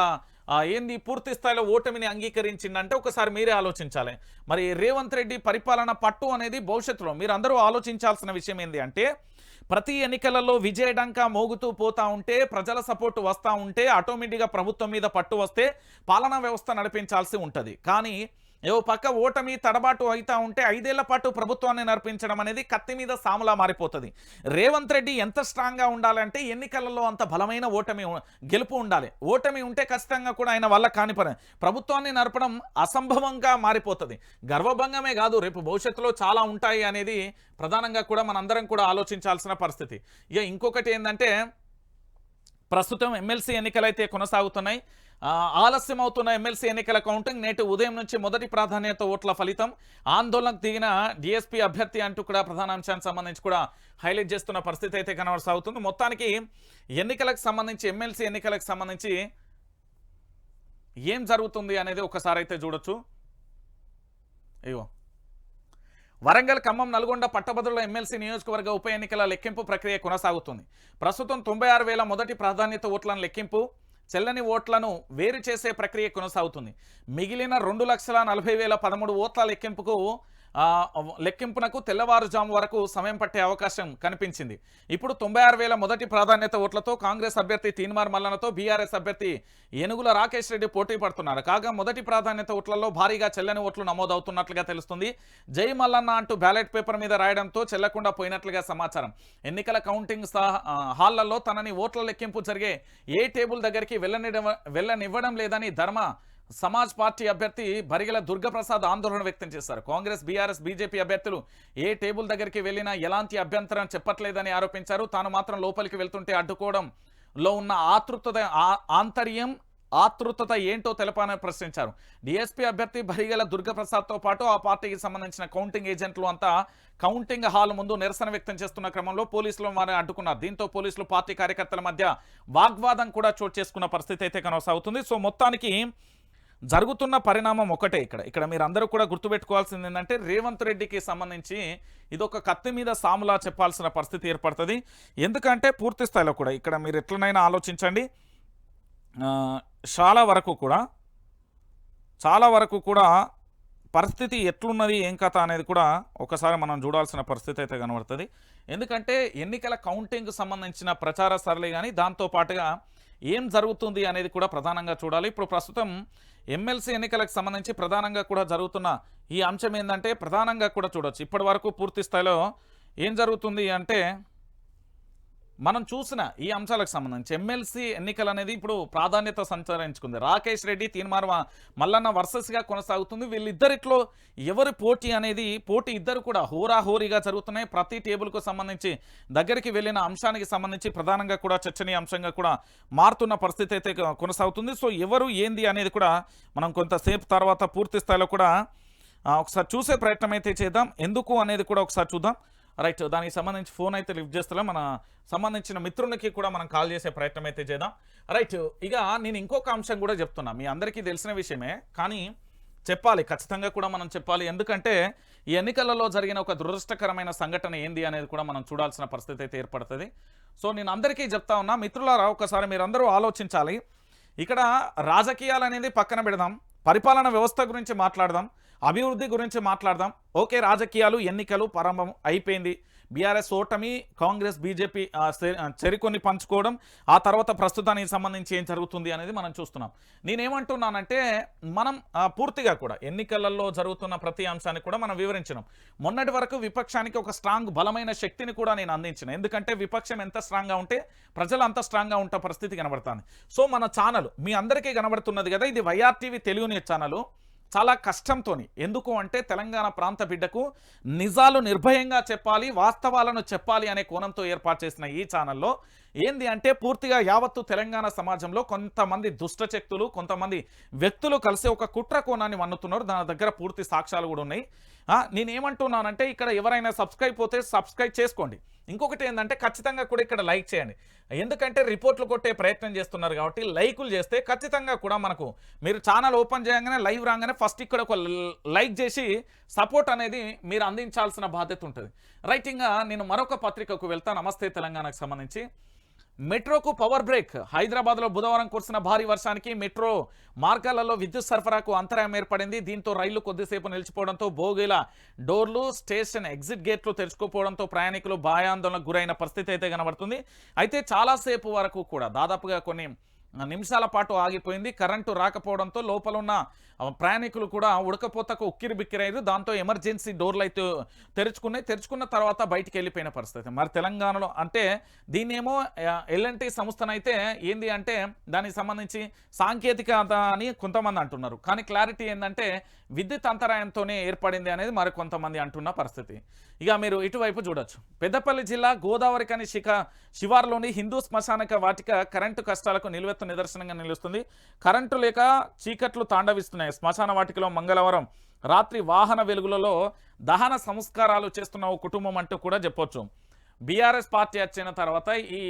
ఏంది పూర్తి స్థాయిలో ఓటమిని అంగీకరించిందంటే ఒకసారి మీరే ఆలోచించాలి. మరి రేవంత్ రెడ్డి పరిపాలన పట్టు అనేది భవిష్యత్తులో మీరు అందరూ ఆలోచించాల్సిన విషయం ఏంది అంటే, ప్రతి ఎన్నికలలో విజయడంకా మోగుతూ పోతా ఉంటే, ప్రజల సపోర్టు వస్తూ ఉంటే, ఆటోమేటిక్గా ప్రభుత్వం మీద పట్టు వస్తే పాలనా వ్యవస్థ నడిపించాల్సి ఉంటుంది. కానీ ఏవో పక్క ఓటమి తడబాటు అవుతా ఉంటే 5 ఏళ్ల పాటు ప్రభుత్వాన్ని నడిపించడం అనేది కత్తి మీద సాములా మారిపోతుంది. రేవంత్ రెడ్డి ఎంత స్ట్రాంగ్గా ఉండాలంటే ఎన్నికలలో అంత బలమైన గెలుపు ఉండాలి. ఓటమి ఉంటే ఖచ్చితంగా కూడా ఆయన వల్ల కాని పని. ప్రభుత్వాన్ని నడపడం అసంభవంగా మారిపోతుంది. గర్వభంగమే కాదు, రేపు భవిష్యత్తులో చాలా ఉంటాయి అనేది ప్రధానంగా కూడా మనందరం కూడా ఆలోచించాల్సిన పరిస్థితి. ఇక ఇంకొకటి ఏంటంటే, ప్రస్తుతం ఎమ్మెల్సీ ఎన్నికలైతే కొనసాగుతున్నాయి. ఆలస్యం అవుతున్న ఎమ్మెల్సీ ఎన్నికల కౌంటింగ్ నేటి ఉదయం నుంచి మొదటి ప్రాధాన్యత ఓట్ల ఫలితం. ఆందోళనకు దిగిన డిఎస్పీ అభ్యర్థి అంటూ కూడా ప్రధాన అంశానికి సంబంధించి కూడా హైలైట్ చేస్తున్న పరిస్థితి అయితే కనబడుతుంది. మొత్తానికి ఎన్నికలకు సంబంధించి, ఎమ్మెల్సీ ఎన్నికలకు సంబంధించి ఏం జరుగుతుంది అనేది ఒకసారి అయితే చూడొచ్చు. అయ్యో, వరంగల్, ఖమ్మం, నల్గొండ పట్టభద్రుల ఎమ్మెల్సీ నియోజకవర్గ ఉప ఎన్నికల లెక్కింపు ప్రక్రియ కొనసాగుతుంది. ప్రస్తుతం 96,000 మొదటి ప్రాధాన్యత ఓట్లను లెక్కింపు, చెల్లని ఓట్లను వేరు చేసే ప్రక్రియ కొనసాగుతుంది. మిగిలిన 2,40,013 ఓట్ల లెక్కింపునకు తెల్లవారుజాము వరకు సమయం పట్టే అవకాశం కనిపించింది. ఇప్పుడు 96,000 మొదటి ప్రాధాన్యత ఓట్లతో కాంగ్రెస్ అభ్యర్థి తీన్మార్ మల్లన్నతో బీఆర్ఎస్ అభ్యర్థి ఏనుగుల రాకేష్ రెడ్డి పోటీ పడుతున్నారు. కాగా మొదటి ప్రాధాన్యత ఓట్లలో భారీగా చెల్లని ఓట్లు నమోదవుతున్నట్లుగా తెలుస్తుంది. జై మల్లన్న అంటూ బ్యాలెట్ పేపర్ మీద రాయడంతో చెల్లకుండా పోయినట్లుగా సమాచారం. ఎన్నికల కౌంటింగ్ హాళ్లలో తనని ఓట్ల లెక్కింపు జరిగే ఏ టేబుల్ దగ్గరికి వెళ్ళనివ్వడం లేదని ధర్మ సమాజ్ పార్టీ అభ్యర్థి బరిగెల దుర్గప్రసాద్ ఆందోళన వ్యక్తం చేశారు. కాంగ్రెస్, బీఆర్ఎస్, బీజేపీ అభ్యర్థులు ఏ టేబుల్ దగ్గరికి వెళ్ళినా ఎలాంటి అభ్యంతరం చెప్పట్లేదని ఆరోపించారు. తాను మాత్రం లోపలికి వెళ్తుంటే అడ్డుకోవడంలో ఉన్న ఆతృతత ఏంటో తెలపాలని ప్రశ్నించారు. డీఎస్పీ అభ్యర్థి బరిగెల దుర్గప్రసాద్తో పాటు ఆ పార్టీకి సంబంధించిన కౌంటింగ్ ఏజెంట్లు అంతా కౌంటింగ్ హాల్ ముందు నిరసన వ్యక్తం చేస్తున్న క్రమంలో పోలీసులు వారిని అడ్డుకున్నారు. దీంతో పోలీసులు, పార్టీ కార్యకర్తల మధ్య వాగ్వాదం కూడా చోటు చేసుకున్న పరిస్థితి అయితే కొనసాగుతుంది. సో మొత్తానికి జరుగుతున్న పరిణామం ఒకటే. ఇక్కడ మీరు అందరూ కూడా గుర్తుపెట్టుకోవాల్సింది ఏంటంటే, రేవంత్ రెడ్డికి సంబంధించి ఇదొక కత్తి మీద సాములా చెప్పాల్సిన పరిస్థితి ఏర్పడుతుంది. ఎందుకంటే పూర్తి స్థాయిలో కూడా ఇక్కడ మీరు ఎట్లనైనా ఆలోచించండి, చాలా వరకు కూడా పరిస్థితి ఎట్లున్నది, ఏం కథ అనేది కూడా ఒకసారి మనం చూడాల్సిన పరిస్థితి అయితే కనబడుతుంది. ఎందుకంటే ఎన్నికల కౌంటింగ్కు సంబంధించిన ప్రచార సరళి కానీ దాంతోపాటుగా ఏం జరుగుతుంది అనేది కూడా ప్రధానంగా చూడాలి. ఇప్పుడు ప్రస్తుతం ఎమ్మెల్సీ ఎన్నికలకు సంబంధించి ప్రధానంగా కూడా జరుగుతున్న ఈ అంశం ఏంటంటే, ప్రధానంగా కూడా చూడొచ్చు ఇప్పటి వరకు పూర్తి స్థాయిలో ఏం జరుగుతుంది అంటే, మనం చూసిన ఈ అంశాలకు సంబంధించి ఎమ్మెల్సీ ఎన్నికలు అనేది ఇప్పుడు ప్రాధాన్యత సంతరించుకుంది. రాకేష్ రెడ్డి, తీన్మార్ మల్లన్న వర్సెస్గా కొనసాగుతుంది. వీళ్ళిద్దరిట్లో ఎవరి పోటీ ఇద్దరు కూడా హోరాహోరీగా జరుగుతున్నాయి. ప్రతి టేబుల్కు సంబంధించి దగ్గరికి వెళ్ళిన అంశానికి సంబంధించి ప్రధానంగా కూడా చర్చనీయాంశంగా కూడా మారుతున్న పరిస్థితి అయితే కొనసాగుతుంది. సో ఎవరు ఏంది అనేది కూడా మనం కొంతసేపు తర్వాత పూర్తి స్థాయిలో కూడా ఒకసారి చూసే ప్రయత్నం అయితే చేద్దాం. ఎందుకు అనేది కూడా ఒకసారి చూద్దాం. రైట్, దానికి సంబంధించి ఫోన్ అయితే లిఫ్ట్ చేస్తలే, మన సంబంధించిన మిత్రులకి కూడా మనం కాల్ చేసే ప్రయత్నం అయితే చేద్దాం. రైట్, ఇక నేను ఇంకొక అంశం కూడా చెప్తున్నా, మీ అందరికీ తెలిసిన విషయమే కానీ చెప్పాలి, ఖచ్చితంగా కూడా మనం చెప్పాలి. ఎందుకంటే ఈ ఎన్నికలలో జరిగిన ఒక దురదృష్టకరమైన సంఘటన ఏంది అనేది కూడా మనం చూడాల్సిన పరిస్థితి అయితే ఏర్పడుతుంది. సో నేను అందరికీ చెప్తా ఉన్నా, మిత్రులారా ఒకసారి మీరందరూ ఆలోచించాలి. ఇక్కడ రాజకీయాలు అనేది పక్కన పెడదాం, పరిపాలన వ్యవస్థ గురించి మాట్లాడదాం, అభివృద్ధి గురించి మాట్లాడదాం. ఓకే, రాజకీయాలు, ఎన్నికలు ప్రారంభం అయిపోయింది. బీఆర్ఎస్ ఓటమి, కాంగ్రెస్, బీజేపీ చెరికొని పంచుకోవడం, ఆ తర్వాత ప్రస్తుతానికి సంబంధించి ఏం జరుగుతుంది అనేది మనం చూస్తున్నాం. నేనేమంటున్నానంటే, మనం పూర్తిగా కూడా ఎన్నికలలో జరుగుతున్న ప్రతి అంశాన్ని కూడా మనం వివరించినాం. మొన్నటి వరకు విపక్షానికి ఒక స్ట్రాంగ్ బలమైన శక్తిని కూడా నేను అందించిన. ఎందుకంటే విపక్షం ఎంత స్ట్రాంగ్గా ఉంటే ప్రజలు అంత స్ట్రాంగ్గా ఉంటే పరిస్థితి కనబడుతుంది. సో మన ఛానల్ మీ అందరికీ కనబడుతున్నది కదా, ఇది వైఆర్టీవీ తెలుగు న్యూస్ ఛానల్. చాలా కష్టంతోని, ఎందుకు అంటే తెలంగాణ ప్రాంత బిడ్డకు నిజాలు నిర్భయంగా చెప్పాలి, వాస్తవాలను చెప్పాలి అనే కోణంతో ఏర్పాటు చేసిన ఈ ఛానల్లో ఏంది అంటే, పూర్తిగా యావత్తు తెలంగాణ సమాజంలో కొంతమంది దుష్టశక్తులు, కొంతమంది వ్యక్తులు కలిసి ఒక కుట్ర కోణాన్ని వన్నుతున్నారు. దాని దగ్గర పూర్తి సాక్ష్యాలు కూడా ఉన్నాయి. నేనేమంటున్నానంటే, ఇక్కడ ఎవరైనా సబ్స్క్రైబ్ చేసుకోండి. ఇంకొకటి ఏంటంటే, ఖచ్చితంగా కూడా ఇక్కడ లైక్ చేయండి. ఎందుకంటే రిపోర్ట్లు కొట్టే ప్రయత్నం చేస్తున్నారు కాబట్టి లైకులు చేస్తే ఖచ్చితంగా కూడా మనకు, మీరు ఛానల్ ఓపెన్ చేయగానే లైవ్ రాగానే ఫస్ట్ ఇక్కడ ఒక లైక్ చేసి సపోర్ట్ అనేది మీరు అందించాల్సిన బాధ్యత ఉంటుంది. రైట్, ఇంకా నేను మరొక పత్రికకు వెళ్తా, నమస్తే తెలంగాణకు సంబంధించి. మెట్రోకు పవర్ బ్రేక్. హైదరాబాద్లో బుధవారం కురిసిన భారీ వర్షానికి మెట్రో మార్గాలలో విద్యుత్ సరఫరాకు అంతరాయం ఏర్పడింది. దీంతో రైళ్లు కొద్దిసేపు నిలిచిపోవడంతో బోగీల డోర్లు, స్టేషన్ ఎగ్జిట్ గేట్లు తెరుచుకోపోవడంతో ప్రయాణికులు భయాందోళనకు గురైన పరిస్థితి అయితే కనబడుతుంది. అయితే చాలాసేపు వరకు కూడా దాదాపుగా కొన్ని నిమిషాల పాటు ఆగిపోయింది. కరెంటు రాకపోవడంతో లోపల ఉన్న ప్రయాణికులు కూడా ఉడకపోతకు ఉక్కిరి బిక్కిరయ్యారు. దాంతో ఎమర్జెన్సీ డోర్లు అయితే తెరుచుకున్న తర్వాత బయటికి వెళ్ళిపోయిన పరిస్థితి. మరి తెలంగాణలో అంటే దీన్నేమో ఎల్ఎన్టీ సంస్థనైతే ఏంది అంటే దానికి సంబంధించి సాంకేతికత అని కొంతమంది అంటున్నారు. కానీ క్లారిటీ ఏంటంటే విద్యుత్ అంతరాయంతోనే ఏర్పడింది అనేది మరి కొంతమంది అంటున్న పరిస్థితి. ఇక మీరు ఇటువైపు చూడొచ్చు. పెద్దపల్లి జిల్లా గోదావరికని శివార్లోని హిందూ శ్మశానక వాటిక కరెంటు కష్టాలకు నిలువెత్తు నిదర్శనంగా నిలుస్తుంది. కరెంటు లేక చీకట్లు తాండవిస్తున్నాయి. శ్మశాన వాటికలో మంగళవారం రాత్రి వాహన వెలుగులలో దహన సంస్కారాలు చేస్తున్న ఓ కుటుంబం అంటూ కూడా చెప్పొచ్చు. బీఆర్ఎస్ పార్టీ వచ్చిన తర్వాత ఈ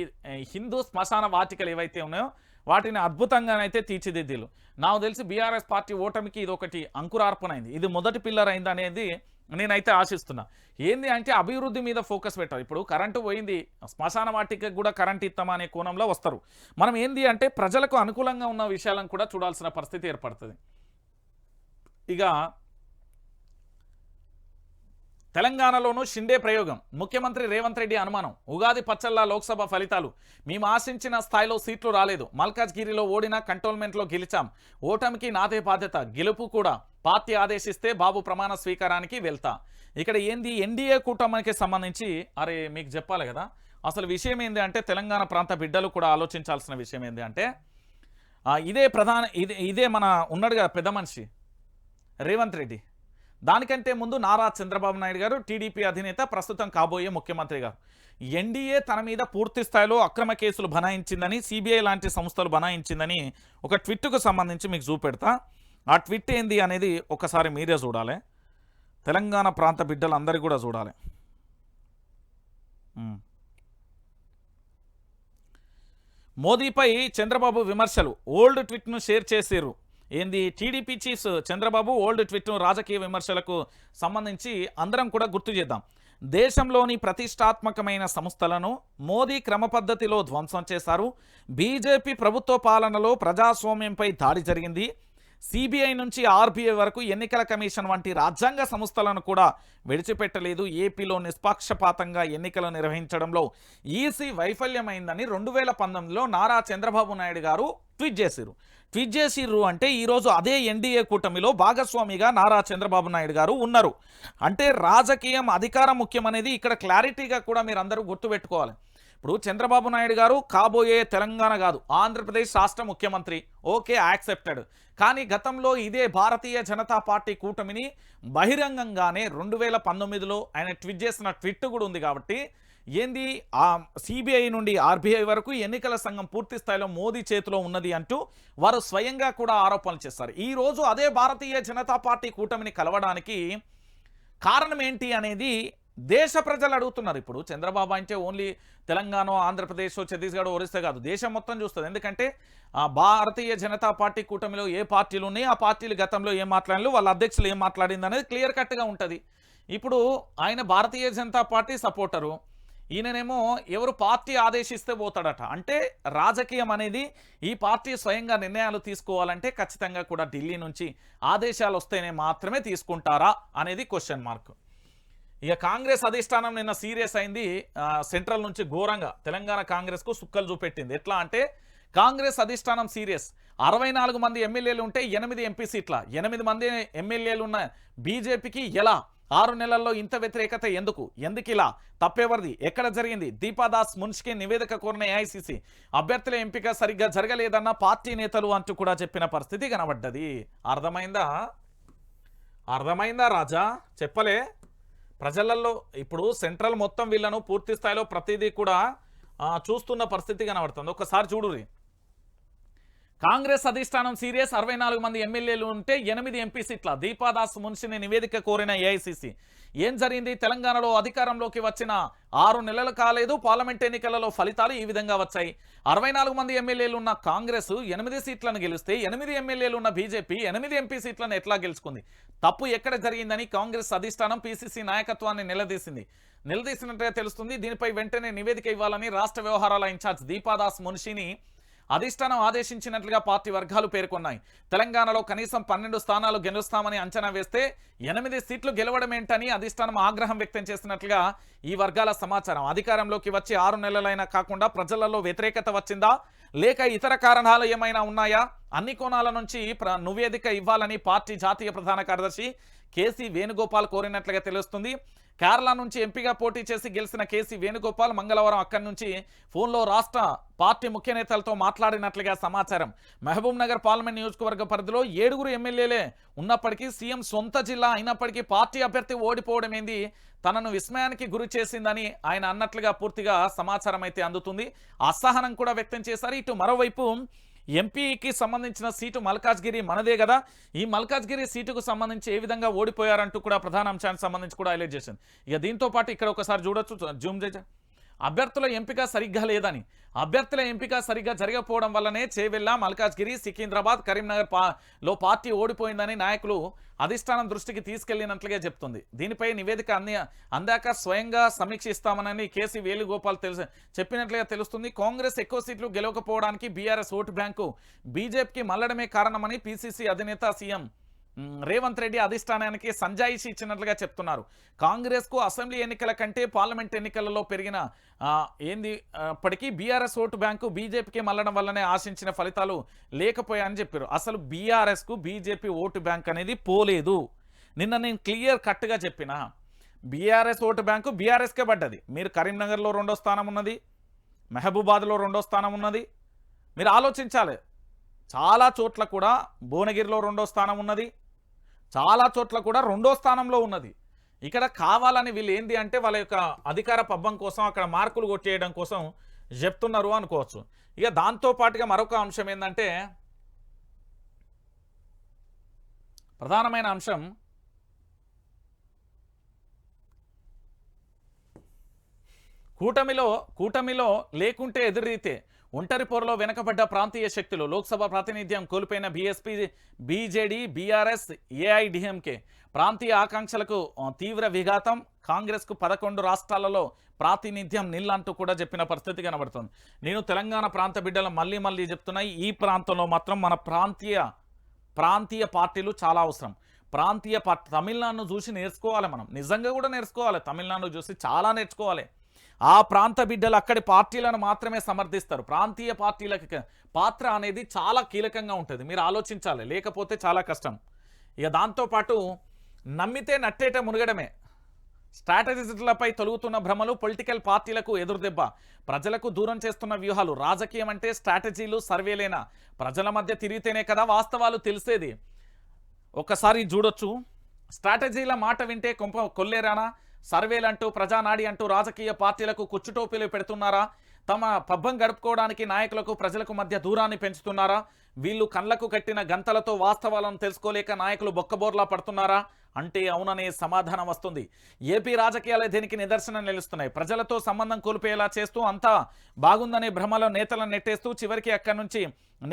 హిందూ శ్మశాన వాటికలు ఏవైతే ఉన్నాయో వాటిని అద్భుతంగానైతే తీర్చిదిద్దులు. నాకు తెలిసి బీఆర్ఎస్ పార్టీ ఓటమికి ఇది ఒకటి అంకురార్పణ అయింది. ఇది మొదటి పిల్లర్ అయింది అనేది నేనైతే ఆశిస్తున్నా. ఏంది అంటే అభివృద్ధి మీద ఫోకస్ పెట్టాలి. ఇప్పుడు కరెంటు పోయింది, శ్మశాన వాటికి కూడా కరెంట్ ఇస్తామా అనే కోణంలో వస్తారు. మనం ఏంది అంటే ప్రజలకు అనుకూలంగా ఉన్న విషయాలను కూడా చూడాల్సిన పరిస్థితి ఏర్పడుతుంది. ఇక తెలంగాణలోనూ షిండే ప్రయోగం. ముఖ్యమంత్రి రేవంత్ రెడ్డి అనుమానం. ఉగాది పచ్చళ్ళ లోక్సభ ఫలితాలు. మేము ఆశించిన స్థాయిలో సీట్లు రాలేదు. మల్కాజ్గిరిలో ఓడినా కంటోన్మెంట్లో గెలిచాం. ఓటమికి నాదే బాధ్యత. గెలుపు కూడా పార్టీ ఆదేశిస్తే బాబు ప్రమాణ స్వీకారానికి వెళ్తా. ఇక్కడ ఏంది ఎన్డీఏ కూటమికి సంబంధించి అరే మీకు చెప్పాలి కదా. అసలు విషయం ఏంది అంటే తెలంగాణ ప్రాంత బిడ్డలు కూడా ఆలోచించాల్సిన విషయం ఏంది అంటే ఇదే మన ఉన్నాడుగా పెద్ద మనిషి రేవంత్ రెడ్డి. దానికంటే ముందు నారా చంద్రబాబు నాయుడు గారు, టీడీపీ అధినేత, ప్రస్తుతం కాబోయే ముఖ్యమంత్రి గారు. ఎన్డీఏ తన మీద పూర్తి స్థాయిలో అక్రమ కేసులు బనాయించిందని, సిబిఐ లాంటి సంస్థలు బనాయించిందని ఒక ట్వీట్కు సంబంధించి మీకు చూపెడతా. ఆ ట్వీట్ ఏంది అనేది ఒకసారి మీరే చూడాలి. తెలంగాణ ప్రాంత బిడ్డలందరూ కూడా చూడాలి. మోదీపై చంద్రబాబు విమర్శలు. ఓల్డ్ ట్వీట్ను షేర్ చేశారు. ఏంది టీడీపీ చీఫ్ చంద్రబాబు ఓల్డ్ ట్వీట్ను రాజకీయ విమర్శలకు సంబంధించి అందరం కూడా గుర్తు చేద్దాం. దేశంలోని ప్రతిష్టాత్మకమైన సంస్థలను మోదీ క్రమపద్ధతిలో ధ్వంసం చేశారు. బీజేపీ ప్రభుత్వ పాలనలో ప్రజాస్వామ్యంపై దాడి జరిగింది. సిబిఐ నుంచి ఆర్బీఐ వరకు ఎన్నికల కమిషన్ వంటి రాజ్యాంగ సంస్థలను కూడా విడిచిపెట్టలేదు. ఏపీలో నిష్పక్షపాతంగా ఎన్నికలు నిర్వహించడంలో ఈసీ వైఫల్యమైందని 2019లో నారా చంద్రబాబు నాయుడు గారు ట్వీట్ చేసిర్రు అంటే ఈరోజు అదే ఎన్డీఏ కూటమిలో భాగస్వామిగా నారా చంద్రబాబు నాయుడు గారు ఉన్నారు. అంటే రాజకీయం అధికారం ముఖ్యం అనేది ఇక్కడ క్లారిటీగా కూడా మీరు అందరూ గుర్తుపెట్టుకోవాలి. ఇప్పుడు చంద్రబాబు నాయుడు గారు కాబోయే తెలంగాణ కాదు ఆంధ్రప్రదేశ్ రాష్ట్ర ముఖ్యమంత్రి, ఓకే యాక్సెప్టెడ్. కానీ గతంలో ఇదే భారతీయ జనతా పార్టీ కూటమిని బహిరంగంగానే 2019లో ఆయన ట్వీట్ చేసిన ట్వీట్ కూడా ఉంది. కాబట్టి ఏంది సిబిఐ నుండి ఆర్బీఐ వరకు ఎన్నికల సంఘం పూర్తి స్థాయిలో మోదీ చేతిలో ఉన్నది అంటూ వారు స్వయంగా కూడా ఆరోపణలు చేస్తారు. ఈరోజు అదే భారతీయ జనతా పార్టీ కూటమిని కలవడానికి కారణం ఏంటి అనేది దేశ ప్రజలు అడుగుతున్నారు. ఇప్పుడు చంద్రబాబు అంటే ఓన్లీ తెలంగాణ, ఆంధ్రప్రదేశ్, ఛత్తీస్గఢ్, ఒరిస్సా కాదు, దేశం మొత్తం చూస్తుంది. ఎందుకంటే భారతీయ జనతా పార్టీ కూటమిలో ఏ పార్టీలు ఉన్నాయి, ఆ పార్టీలు గతంలో ఏం మాట్లాడారు, వాళ్ళ అధ్యక్షులు ఏం మాట్లాడింది అనేది క్లియర్ కట్గా ఉంటుంది. ఇప్పుడు ఆయన భారతీయ జనతా పార్టీ సపోర్టరు, ఈయననేమో ఎవరు పార్టీ ఆదేశిస్తే పోతాడట. అంటే రాజకీయం అనేది ఈ పార్టీ స్వయంగా నిర్ణయాలు తీసుకోవాలంటే ఖచ్చితంగా కూడా ఢిల్లీ నుంచి ఆదేశాలు వస్తేనే మాత్రమే తీసుకుంటారా అనేది క్వశ్చన్ మార్క్. ఇక కాంగ్రెస్ అధిష్టానం నిన్న సీరియస్ అయింది. సెంట్రల్ నుంచి ఘోరంగా తెలంగాణ కాంగ్రెస్కు సుక్కలు చూపెట్టింది. ఎట్లా అంటే కాంగ్రెస్ అధిష్టానం సీరియస్. 64 మంది ఎమ్మెల్యేలు ఉంటే 8 ఎంపీ సీట్ల 8 మంది ఎమ్మెల్యేలు ఉన్న బీజేపీకి ఎలా 6 నెలల్లో ఇంత వ్యతిరేకత ఎందుకు ఇలా తప్పెవరిది, ఎక్కడ జరిగింది? దీపాదాస్ మున్షికి నివేదిక కోరిన ఏఐసీసీ అభ్యర్థుల ఎంపిక సరిగ్గా జరగలేదన్న పార్టీ నేతలు అంటూ కూడా చెప్పిన పరిస్థితి కనబడ్డది. అర్థమైందా రాజా? చెప్పలే ప్రజలలో. ఇప్పుడు సెంట్రల్ మొత్తం వీళ్ళను పూర్తి స్థాయిలో ప్రతిదీ కూడా చూస్తున్న పరిస్థితి కనబడుతుంది. ఒకసారి చూడురి. కాంగ్రెస్ అధిష్టానం సీరియస్ 64 మంది ఎమ్మెల్యేలు ఉంటే 8 ఎంపీ సీట్ల దీపాదాస్ మున్షిని నివేదిక కోరిన ఏఐసీసీ. ఏం జరిగింది? తెలంగాణలో అధికారంలోకి వచ్చిన 6 నెలలు కాలేదు, పార్లమెంట్ ఎన్నికలలో ఫలితాలు ఈ విధంగా వచ్చాయి. 64 మంది ఎమ్మెల్యేలు ఉన్న కాంగ్రెస్ 8 సీట్లను గెలిస్తే 8 ఎమ్మెల్యేలు ఉన్న బీజేపీ 8 ఎంపీ సీట్లను ఎట్లా గెలుచుకుంది? తప్పు ఎక్కడ జరిగిందని కాంగ్రెస్ అధిష్టానం పీసీసీ నాయకత్వాన్ని నిలదీసినట్టుగా తెలుస్తుంది. దీనిపై వెంటనే నివేదిక ఇవ్వాలని రాష్ట్ర వ్యవహారాల ఇన్ఛార్జ్ దీపాదాస్ మున్షిని అధిష్టానం ఆదేశించినట్లుగా పార్టీ వర్గాలు పేర్కొన్నాయి. తెలంగాణలో కనీసం 12 స్థానాలు గెలుస్తామని అంచనా వేస్తే 8 సీట్లు గెలవడమేంటని అధిష్టానం ఆగ్రహం వ్యక్తం చేసినట్లుగా ఈ వర్గాల సమాచారం. అధికారంలోకి వచ్చి 6 నెలలైనా కాకుండా ప్రజలలో వ్యతిరేకత వచ్చిందా లేక ఇతర కారణాలు ఏమైనా ఉన్నాయా? అన్ని కోణాల నుంచి నివేదిక ఇవ్వాలని పార్టీ జాతీయ ప్రధాన కార్యదర్శి కేసీ వేణుగోపాల్ కోరినట్లుగా తెలుస్తుంది. కేరళ నుంచి ఎంపీగా పోటీ చేసి గెలిచిన కేసీ వేణుగోపాల్ మంగళవారం అక్కడి నుంచి ఫోన్లో రాష్ట్ర పార్టీ ముఖ్య నేతలతో మాట్లాడినట్లుగా సమాచారం. మహబూబ్ నగర్ పార్లమెంట్ నియోజకవర్గ పరిధిలో 7 ఎమ్మెల్యేలే ఉన్నప్పటికీ సీఎం సొంత జిల్లా అయినప్పటికీ పార్టీ అభ్యర్థి ఓడిపోవడం ఏంది తనను విస్మయానికి గురి చేసిందని ఆయన అన్నట్లుగా పూర్తిగా సమాచారం అయితే అందుతుంది. అసహనం కూడా వ్యక్తం చేశారు. ఇటు మరోవైపు ఎంపీకి సంబంధించిన సీటు మల్కాజ్గిరి మనదే కదా, ఈ మల్కాజ్గిరి సీటుకు సంబంధించి ఏ విధంగా ఓడిపోయారంటూ కూడా ప్రధాన అంశానికి సంబంధించి కూడా హైలైట్ చేసింది. ఇక దీంతో పాటు ఇక్కడ ఒకసారి చూడొచ్చు, జూమ్ చేయ అభ్యర్థుల ఎంపిక సరిగ్గా లేదని, అభ్యర్థుల ఎంపిక సరిగ్గా జరగకపోవడం వల్లనే చేవెళ్ళ, మల్కాజ్గిరి, సికింద్రాబాద్, కరీంనగర్ లో పార్టీ ఓడిపోయిందని నాయకులు అధిష్టానం దృష్టికి తీసుకెళ్లినట్లుగా చెప్తుంది. దీనిపై నివేదిక అందాక స్వయంగా సమీక్షిస్తామని కేసీ వేణుగోపాల్ చెప్పినట్లుగా తెలుస్తుంది. కాంగ్రెస్ ఎక్కువ సీట్లు గెలవకపోవడానికి బీఆర్ఎస్ ఓటు బ్యాంకు బీజేపీకి మళ్లడమే కారణమని పీసీసీ అధినేత సీఎం రేవంత్ రెడ్డి అధిష్టానానికి సంజాయిషి ఇచ్చినట్లుగా చెప్తున్నారు. కాంగ్రెస్కు అసెంబ్లీ ఎన్నికల కంటే పార్లమెంట్ ఎన్నికలలో పెరిగిన అప్పటికీ బీఆర్ఎస్ ఓటు బ్యాంకు బీజేపీకి మళ్ళడం వల్లనే ఆశించిన ఫలితాలు లేకపోయాయని చెప్పారు. అసలు బీఆర్ఎస్కు బీజేపీ ఓటు బ్యాంక్ అనేది పోలేదు. నిన్న నేను క్లియర్ కట్గా చెప్పిన బీఆర్ఎస్ ఓటు బ్యాంకు బీఆర్ఎస్కే పడ్డది. మీరు కరీంనగర్లో 2వ స్థానం ఉన్నది, మహబూబాద్లో 2వ స్థానం ఉన్నది. మీరు ఆలోచించాలి. చాలా చోట్ల కూడా భువనగిరిలో 2వ స్థానం ఉన్నది, చాలా చోట్ల కూడా 2వ స్థానంలో ఉన్నది. ఇక్కడ కావాలని వీళ్ళు ఏంది అంటే వాళ్ళ యొక్క అధికార పబ్బం కోసం అక్కడ మార్కులు కొట్టేయడం కోసం చెప్తున్నారు అనుకోవచ్చు. ఇక దాంతోపాటుగా మరొక అంశం ఏంటంటే ప్రధానమైన అంశం కూటమిలో లేకుంటే ఎదురీతే ఒంటరి పోరులో వెనకబడ్డ ప్రాంతీయ శక్తులు లోక్సభ ప్రాతినిధ్యం కోల్పోయిన బీఎస్పీ, బీజేడీ, బీఆర్ఎస్, ఏఐడిఎంకే ప్రాంతీయ ఆకాంక్షలకు తీవ్ర విఘాతం. కాంగ్రెస్కు 11 రాష్ట్రాలలో ప్రాతినిధ్యం నిల్లంటూ కూడా చెప్పిన పరిస్థితి కనబడుతుంది. నేను తెలంగాణ ప్రాంత బిడ్డలు మళ్ళీ చెప్తున్నాయి. ఈ ప్రాంతంలో మాత్రం మన ప్రాంతీయ పార్టీలు చాలా అవసరం. ప్రాంతీయ పార్టీ తమిళనాడును చూసి నేర్చుకోవాలి. మనం నిజంగా కూడా నేర్చుకోవాలి. తమిళనాడు చూసి చాలా నేర్చుకోవాలి. ఆ ప్రాంత బిడ్డలు అక్కడి పార్టీలను మాత్రమే సమర్థిస్తారు. ప్రాంతీయ పార్టీలకి పాత్ర అనేది చాలా కీలకంగా ఉంటుంది. మీరు ఆలోచించాలి, లేకపోతే చాలా కష్టం. ఇక దాంతోపాటు నమ్మితే నట్టేట మునగడమే. స్ట్రాటజిస్టులపై తొలుగుతున్న భ్రమలు పొలిటికల్ పార్టీలకు ఎదురుదెబ్బ. ప్రజలకు దూరం చేస్తున్న వ్యూహాలు. రాజకీయం అంటే స్ట్రాటజీలు, సర్వేలేనా? ప్రజల మధ్య తిరిగితేనే కదా వాస్తవాలు తెలిసేది. ఒక్కసారి చూడొచ్చు. స్ట్రాటజీల మాట వింటే కొల్లేరానా? సర్వేలంటూ, ప్రజానాడి అంటూ రాజకీయ పార్టీలకు కుచ్చుటోపీలు పెడుతున్నారా? తమ పబ్బం గడుపుకోవడానికి నాయకులకు ప్రజలకు మధ్య దూరాన్ని పెంచుతున్నారా? వీళ్ళు కళ్ళకు కట్టిన గంతలతో వాస్తవాలను తెలుసుకోలేక నాయకులు బొక్కబోర్లా పడుతున్నారా అంటే అవుననే సమాధానం వస్తుంది. ఏపీ రాజకీయాలే దీనికి నిదర్శనం నిలుస్తున్నాయి. ప్రజలతో సంబంధం కోల్పోయేలా చేస్తూ అంతా బాగుందనే భ్రమలో నేతలను నెట్టేస్తూ చివరికి అక్కడి నుంచి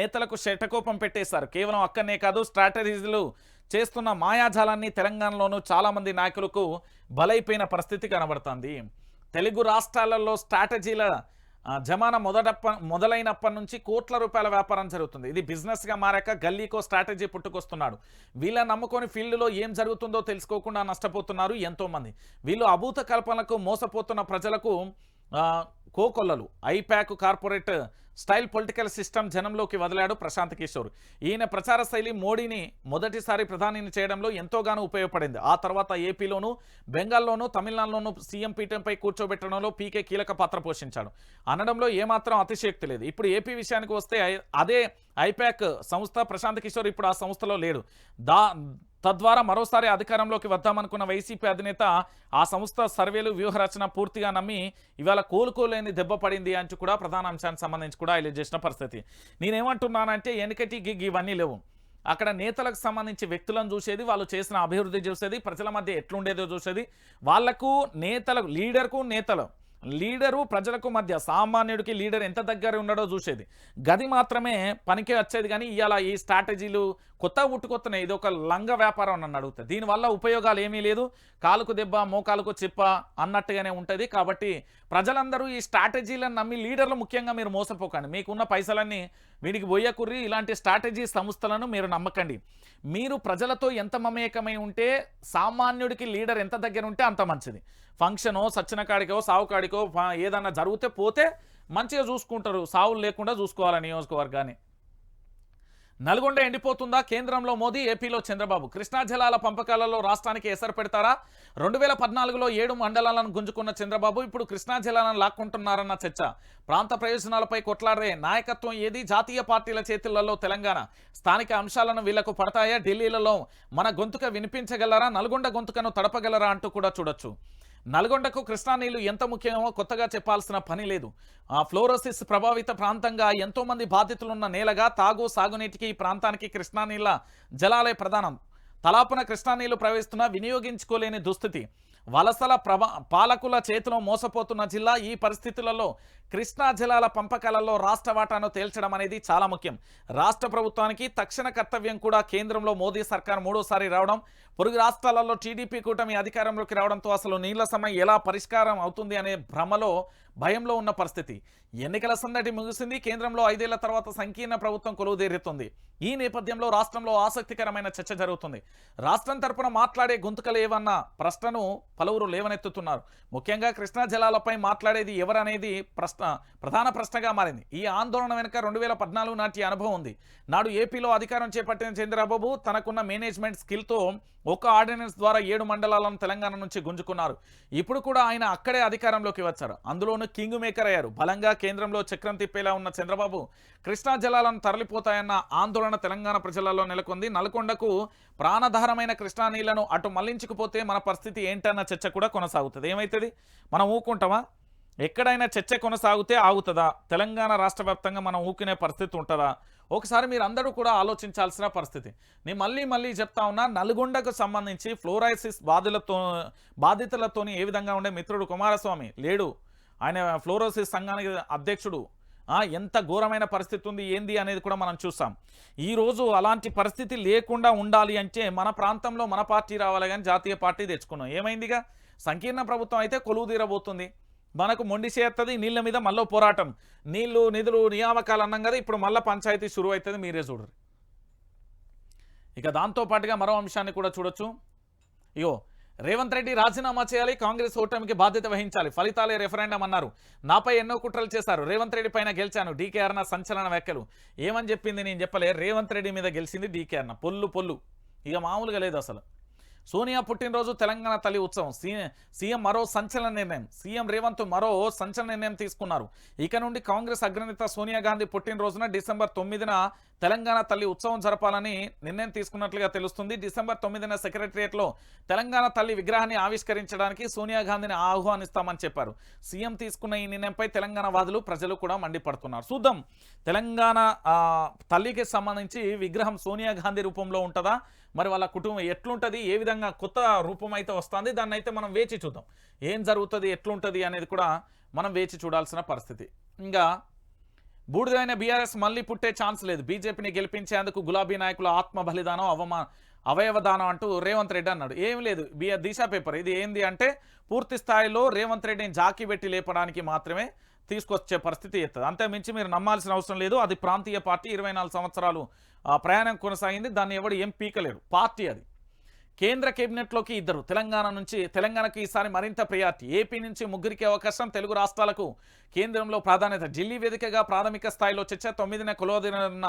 నేతలకు శటకోపం పెట్టేశారు. కేవలం అక్కడనే కాదు, స్ట్రాటజీలు చేస్తున్న మాయాజాలాన్ని తెలంగాణలోనూ చాలామంది నాయకులకు బలైపోయిన పరిస్థితి కనబడుతుంది. తెలుగు రాష్ట్రాలలో స్ట్రాటజీల జమానా మొదలైనప్పటి నుంచి కోట్ల రూపాయల వ్యాపారం జరుగుతుంది. ఇది బిజినెస్గా మారాక గల్లీకో స్ట్రాటజీ పుట్టుకొస్తున్నాడు. వీళ్ళ నమ్ముకొని ఫీల్డ్లో ఏం జరుగుతుందో తెలుసుకోకుండా నష్టపోతున్నారు ఎంతోమంది. వీళ్ళు అభూత కల్పనలకు మోసపోతున్న ప్రజలకు కోకొల్లలు. IPAC corporate style political system జనంలోకి వదిలాడు ప్రశాంత్ కిషోర్. ఈయన ప్రచార శైలి మోడీని మొదటిసారి ప్రధానిని చేయడంలో ఎంతోగానో ఉపయోగపడింది. ఆ తర్వాత ఏపీలోనూ, బెంగాల్లోనూ, తమిళనాడులోనూ సీఎం పీఠంపై కూర్చోబెట్టడంలో పీకే కీలక పాత్ర పోషించాడు అనడంలో ఏమాత్రం అతిశయోక్తి లేదు. ఇప్పుడు ఏపీ విషయానికి వస్తే అదే ఐప్యాక్ సంస్థ ప్రశాంత్ కిషోర్ ఇప్పుడు ఆ సంస్థలో లేడు. తద్వారా మరోసారి అధికారంలోకి వద్దామనుకున్న వైసీపీ అధినేత ఆ సంస్థ సర్వేలు వ్యూహరచన పూర్తిగా నమ్మి ఇవాళ కోలుకోలేని దెబ్బ పడింది అంటూ కూడా ప్రధాన అంశానికి సంబంధించి కూడా హైలైట్ చేసిన పరిస్థితి. నేనేమంటున్నానంటే ఎన్నికటి ఇవన్నీ లేవు. అక్కడ నేతలకు సంబంధించి వ్యక్తులను చూసేది, వాళ్ళు చేసిన అభివృద్ధి చూసేది, ప్రజల మధ్య ఎట్లుండేదో చూసేది, వాళ్లకు నేతలకు లీడరు ప్రజలకు మధ్య సామాన్యుడికి లీడర్ ఎంత దగ్గర ఉన్నాడో చూసేది. గది మాత్రమే పనికి వచ్చేది. కానీ ఇవాళ ఈ స్ట్రాటజీలు కొత్తనే ఇది ఒక లంగ వ్యాపారం నన్ను అడుగుతుంది. దీనివల్ల ఉపయోగాలు ఏమీ లేదు. కాలుకు దెబ్బ మోకాలుకు చిప్ప అన్నట్టుగానే ఉంటుంది. కాబట్టి ప్రజలందరూ ఈ స్ట్రాటజీలను నమ్మి లీడర్లు ముఖ్యంగా మీరు మోసపోకండి. మీకున్న పైసలన్నీ వీడికి బొయ్యకుర్రి ఇలాంటి స్ట్రాటజీ సంస్థలను మీరు నమ్మకండి. మీరు ప్రజలతో ఎంత మమేకమై ఉంటే సామాన్యుడికి లీడర్ ఎంత దగ్గర ఉంటే అంత మంచిది. ఫంక్షనో సచ్చిన కాడికో సావు కాడికో ఏదన్నా జరిగితే పోతే మంచిగా చూసుకుంటారు. సావులు లేకుండా చూసుకోవాలి నియోజకవర్గాన్ని. నల్గొండ ఎండిపోతుందా? కేంద్రంలో మోదీ, ఏపీలో చంద్రబాబు. కృష్ణా జలాల పంపకాలలో రాష్ట్రానికి ఎసరు పెడతారా? 2014లో 7 మండలాలను గుంజుకున్న చంద్రబాబు ఇప్పుడు కృష్ణా జలాలను లాక్కుంటున్నారన్న చర్చ. ప్రాంత ప్రయోజనాలపై కొట్లాడే నాయకత్వం ఏది? జాతీయ పార్టీల చేతులలో తెలంగాణ. స్థానిక అంశాలను వీళ్లకు పడతాయా? ఢిల్లీలలో మన గొంతుక వినిపించగలరా? నల్గొండ గొంతుకను తడపగలరా అంటూ కూడా చూడొచ్చు. నల్గొండకు కృష్ణా నీళ్లు ఎంత ముఖ్యమో కొత్తగా చెప్పాల్సిన పని లేదు. ఫ్లోరోసిస్ ప్రభావిత ప్రాంతంగా ఎంతోమంది బాధితులున్న నేలగా సాగునీటికి ఈ ప్రాంతానికి కృష్ణా నీళ్ల జలాలే ప్రధానం. తలాపున కృష్ణా నీళ్లు ప్రవహిస్తున్నా వినియోగించుకోలేని దుస్థితి. వలసల పాలకుల చేతిలో మోసపోతున్న జిల్లా. ఈ పరిస్థితులలో కృష్ణా జలాల పంపకాలలో రాష్ట్ర వాటాను తేల్చడం అనేది చాలా ముఖ్యం. రాష్ట్ర ప్రభుత్వానికి తక్షణ కర్తవ్యం కూడా. కేంద్రంలో మోదీ సర్కార్ మూడోసారి రావడం, పొరుగు రాష్ట్రాలలో టీడీపీ కూటమి అధికారంలోకి రావడంతో అసలు నీళ్ల సమస్య ఎలా పరిష్కారం అవుతుంది అనే భయంలో ఉన్న పరిస్థితి. ఎన్నికల సందడి ముగిసింది. కేంద్రంలో 5 ఏళ్ల తర్వాత సంకీర్ణ ప్రభుత్వం కొలువుదీరుతుంది. ఈ నేపథ్యంలో రాష్ట్రంలో ఆసక్తికరమైన చర్చ జరుగుతుంది. రాష్ట్రం తరపున మాట్లాడే గొంతుకలు ఏవన్న ప్రశ్నను పలువురు లేవనెత్తుతున్నారు. ముఖ్యంగా కృష్ణా జలాలపై మాట్లాడేది ఎవరనేది ప్రధాన ప్రశ్నగా మారింది. ఈ ఆందోళన వెనుక 2014 నాటి అనుభవం ఉంది. నాడు ఏపీలో అధికారం చేపట్టిన చంద్రబాబు తనకున్న మేనేజ్మెంట్ స్కిల్తో ఒక ఆర్డినెన్స్ ద్వారా 7 మండలాలను తెలంగాణ నుంచి గుంజుకున్నారు. ఇప్పుడు కూడా ఆయన అక్కడే అధికారంలోకి వచ్చారు. అందులోనూ కింగ్ మేకర్ అయ్యారు. బలంగా కేంద్రంలో చక్రం తిప్పేలా ఉన్న చంద్రబాబు కృష్ణా జలాలను తరలిపోతాయన్న ఆందోళన తెలంగాణ ప్రజలలో నెలకొంది. నల్గొండకు ప్రాణధారమైన కృష్ణా నీళ్లను అటు మళ్లించకపోతే మన పరిస్థితి ఏంటన్న చర్చ కూడా కొనసాగుతుంది. ఏమవుతుంది? మనం ఊకుంటామా? ఎక్కడైనా చర్చ కొనసాగితే ఆగుతుందా? తెలంగాణ రాష్ట్ర వ్యాప్తంగా మనం ఊకునే పరిస్థితి ఉంటుందా? ఒకసారి మీరు అందరూ కూడా ఆలోచించాల్సిన పరిస్థితి. నేను మళ్ళీ చెప్తా ఉన్నా, నల్గొండకు సంబంధించి ఫ్లోరైసిస్ బాధితులతోని ఏ విధంగా ఉండే మిత్రుడు కుమారస్వామి లేడు. ఆయన ఫ్లోరోసిస్ సంఘానికి అధ్యక్షుడు. ఎంత ఘోరమైన పరిస్థితి ఉంది ఏంది అనేది కూడా మనం చూసాం. ఈరోజు అలాంటి పరిస్థితి లేకుండా ఉండాలి అంటే మన ప్రాంతంలో మన పార్టీ రావాలి, కానీ జాతీయ పార్టీ తెచ్చుకున్నాం. ఏమైందిగా? సంకీర్ణ ప్రభుత్వం అయితే కొలువు తీరబోతుంది. మనకు మొండి చేస్తుంది. నీళ్ళ మీద మళ్ళీ పోరాటం. నీళ్లు నిధులు నియామకాలు అన్నాం కదా, ఇప్పుడు మళ్ళీ పంచాయతీ షురు అవుతుంది. మీరే చూడరు. ఇక దాంతోపాటుగా మరో అంశాన్ని కూడా చూడొచ్చు. ఇగో రేవంత్ రెడ్డి రాజీనామా చేయాలి, కాంగ్రెస్ ఓటమికి బాధ్యత వహించాలి, ఫలితాలే రెఫరెండం అన్నారు. నాపై ఎన్నో కుట్రలు చేశారు, రేవంత్ రెడ్డి పైన గెలిచాను. డీకే అరుణ సంచలన వ్యాఖ్యలు. ఏమని చెప్పింది నేను చెప్పలే. రేవంత్ రెడ్డి మీద గెలిచింది డీకే అరుణ. పొల్లు ఇక మామూలుగా లేదు అసలు. సోనియా పుట్టినరోజు, తెలంగాణ తల్లి ఉత్సవం. సీఎం మరో సంచలన నిర్ణయం. సీఎం రేవంత్ మరో సంచలన నిర్ణయం తీసుకున్నారు. ఇక నుండి కాంగ్రెస్ అగ్రనేత సోనియా గాంధీ పుట్టినరోజున డిసెంబర్ 9న తెలంగాణ తల్లి ఉత్సవం జరపాలని నిర్ణయం తీసుకున్నట్లుగా తెలుస్తుంది. డిసెంబర్ 9న సెక్రటరియట్లో తెలంగాణ తల్లి విగ్రహాన్ని ఆవిష్కరించడానికి సోనియా గాంధీని ఆహ్వానిస్తామని చెప్పారు. సీఎం తీసుకున్న ఈ నిర్ణయంపై తెలంగాణ వాదులు, ప్రజలు కూడా మండిపడుతున్నారు. చూద్దాం, తెలంగాణ తల్లికి సంబంధించి విగ్రహం సోనియా గాంధీ రూపంలో ఉంటుందా, మరి వాళ్ళ కుటుంబం ఎట్లుంటుంది, ఏ విధంగా కొత్త రూపం అయితే వస్తుంది, దాన్ని అయితే మనం వేచి చూద్దాం. ఏం జరుగుతుంది, ఎట్లుంటుంది అనేది కూడా మనం వేచి చూడాల్సిన పరిస్థితి. ఇంకా బూడిదైన బీఆర్ఎస్ మళ్ళీ పుట్టే ఛాన్స్ లేదు. బీజేపీని గెలిపించేందుకు గులాబీ నాయకుల ఆత్మ బలిదానం, అవయవదానం అంటూ రేవంత్ రెడ్డి అన్నాడు. ఏం లేదు, దిశ పేపర్ ఇది ఏంది అంటే పూర్తి స్థాయిలో రేవంత్ రెడ్డిని జాకీ పెట్టి లేపడానికి మాత్రమే తీసుకొచ్చే పరిస్థితి ఎత్తది. అంతే మించి మీరు నమ్మాల్సిన అవసరం లేదు. అది ప్రాంతీయ పార్టీ, 24 సంవత్సరాలు ప్రయాణం కొనసాగింది. దాన్ని ఎవడు ఏం పీకలేరు. పార్టీ అది. కేంద్ర కేబినెట్లోకి 2 తెలంగాణకు ఈసారి మరింత ప్రయారిటీ. ఏపీ నుంచి 3కి అవకాశం. తెలుగు రాష్ట్రాలకు కేంద్రంలో ప్రాధాన్యత. ఢిల్లీ వేదికగా ప్రాథమిక స్థాయిలో చర్చ. 9న కొలువుదీరనున్న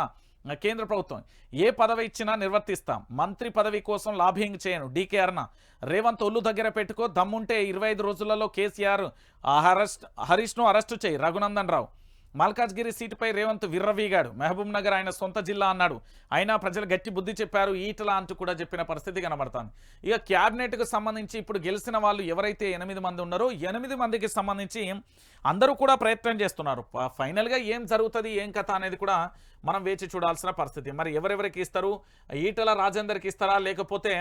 కేంద్ర ప్రభుత్వం ఏ పదవి ఇచ్చినా నిర్వర్తిస్తాం. మంత్రి పదవి కోసం లాబింగ్ చేయను. డీకే అరుణ. రేవంత్ ఒళ్ళు దగ్గర పెట్టుకో, దమ్ముంటే 25 రోజులలో కేసీఆర్ హరీష్ను అరెస్టు చేయి. రఘునందన్ రావు. మల్కాజ్గిరి సీటుపై రేవంత్ విర్రవీగాడు. మహబూబ్ నగర్ ఆయన సొంత జిల్లా అన్నాడు. అయినా ప్రజలు గట్టి బుద్ధి చెప్పారు ఈటల అంటూ కూడా చెప్పిన పరిస్థితి కనబడుతుంది. ఇక క్యాబినెట్కు సంబంధించి ఇప్పుడు గెలిచిన వాళ్ళు ఎవరైతే 8 మంది ఉన్నారో 8 మందికి సంబంధించి అందరూ కూడా ప్రయత్నం చేస్తున్నారు. ఫైనల్గా ఏం జరుగుతుంది ఏం కథ అనేది కూడా మనం వేచి చూడాల్సిన పరిస్థితి. మరి ఎవరెవరికి ఇస్తారు? ఈటల రాజేందర్కి ఇస్తారా, లేకపోతే